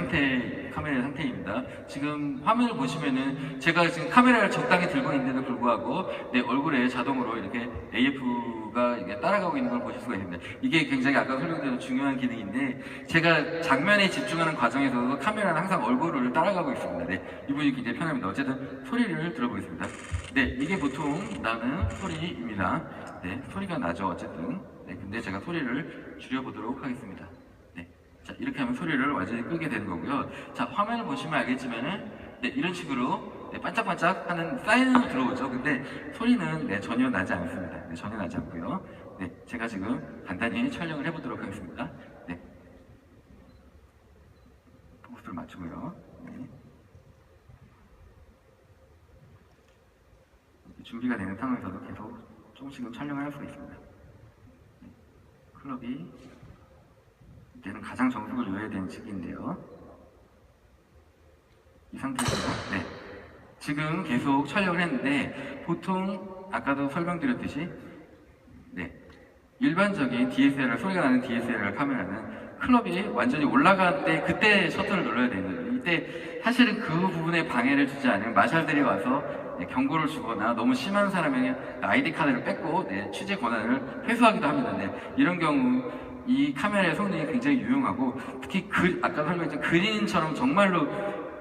카메라의 상태입니다. 지금 화면을 보시면은 제가 지금 카메라를 적당히 들고 있는데도 불구하고 내 얼굴에 자동으로 이렇게 AF가 이게 따라가고 있는 걸 보실 수가 있습니다. 이게 굉장히 아까 설명드린 중요한 기능인데 제가 장면에 집중하는 과정에서도 카메라는 항상 얼굴을 따라가고 있습니다. 네, 이 부분이 굉장히 편합니다. 어쨌든 소리를 들어보겠습니다. 네, 이게 보통 나는 소리입니다. 네, 소리가 나죠. 어쨌든. 네, 근데 제가 소리를 줄여보도록 하겠습니다. 자, 이렇게 하면 소리를 완전히 끄게 되는 거고요. 자, 화면을 보시면 알겠지만은, 네, 이런 식으로 네, 반짝반짝 하는 사인은 들어오죠. 근데 소리는 네, 전혀 나지 않습니다. 네, 전혀 나지 않고요. 네, 제가 지금 간단히 촬영을 해보도록 하겠습니다. 네. 포커스를 맞추고요. 네. 준비가 되는 상황에서도 계속 조금씩은 촬영을 할 수가 있습니다. 네. 클럽이 이때는 가장 정석을 이어야 되는 시기인데요. 이 상태에서 네, 지금 계속 촬영을 했는데 보통 아까도 설명드렸듯이 네, 일반적인 DSLR, 소리가 나는 DSLR 카메라는 클럽이 완전히 올라갈 때 그때 셔터를 눌러야 되는 이때 사실은 그 부분에 방해를 주지 않으면 마샬들이 와서 네, 경고를 주거나 너무 심한 사람에게 아이디 카드를 뺏고 네, 취재 권한을 회수하기도 합니다. 네, 이런 경우 이 카메라의 성능이 굉장히 유용하고 특히 아까 설명했던 그린처럼 정말로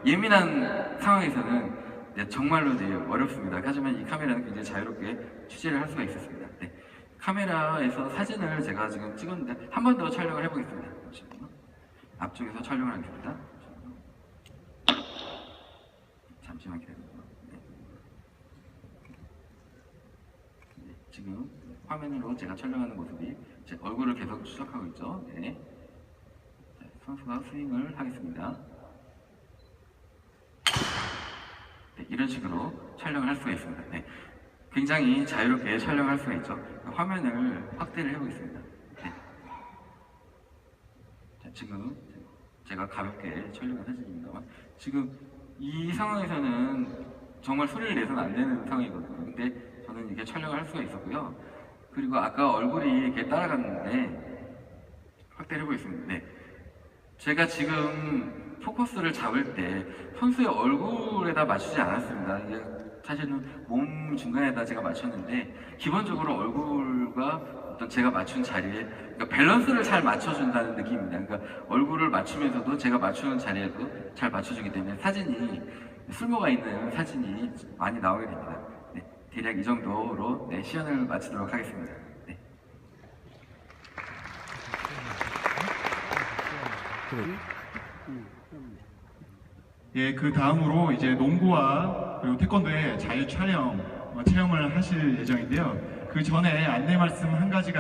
예민한 상황에서는 네, 정말로 네, 어렵습니다. 하지만 이 카메라는 굉장히 자유롭게 취재를 할 수가 있었습니다. 네, 카메라에서 사진을 제가 지금 찍었는데 한 번 더 촬영을 해보겠습니다. 앞쪽에서 촬영을 하겠습니다. 잠시만 기다려주세요. 네. 네, 지금 화면으로 제가 촬영하는 모습이 제 얼굴을 계속 추적하고 있죠. 네. 자, 선수가 스윙을 하겠습니다. 네, 이런 식으로 촬영을 할 수가 있습니다. 네. 굉장히 자유롭게 촬영할 수가 있죠. 화면을 확대를 해보겠습니다. 네. 자, 지금 제가 가볍게 촬영한 사진입니다만 지금 이 상황에서는 정말 소리를 내서는 안 되는 상황이거든요. 근데 저는 이렇게 촬영을 할 수가 있었고요. 그리고 아까 얼굴이 이렇게 따라갔는데 확대를 해보겠습니다. 네. 제가 지금 포커스를 잡을 때 선수의 얼굴에다 맞추지 않았습니다. 이게 사실은 몸 중간에다 제가 맞췄는데 기본적으로 얼굴과 어떤 제가 맞춘 자리에 그러니까 밸런스를 잘 맞춰준다는 느낌입니다. 그러니까 얼굴을 맞추면서도 제가 맞추는 자리에도 잘 맞춰주기 때문에 사진이 쓸모가 있는 사진이 많이 나오게 됩니다. 네, 대략 이 정도로 네, 시연을 마치도록 하겠습니다. 네. 예, 그 다음으로 이제 농구와 그리고 태권도의 자유 체험을 하실 예정인데요. 그 전에 안내 말씀 한 가지가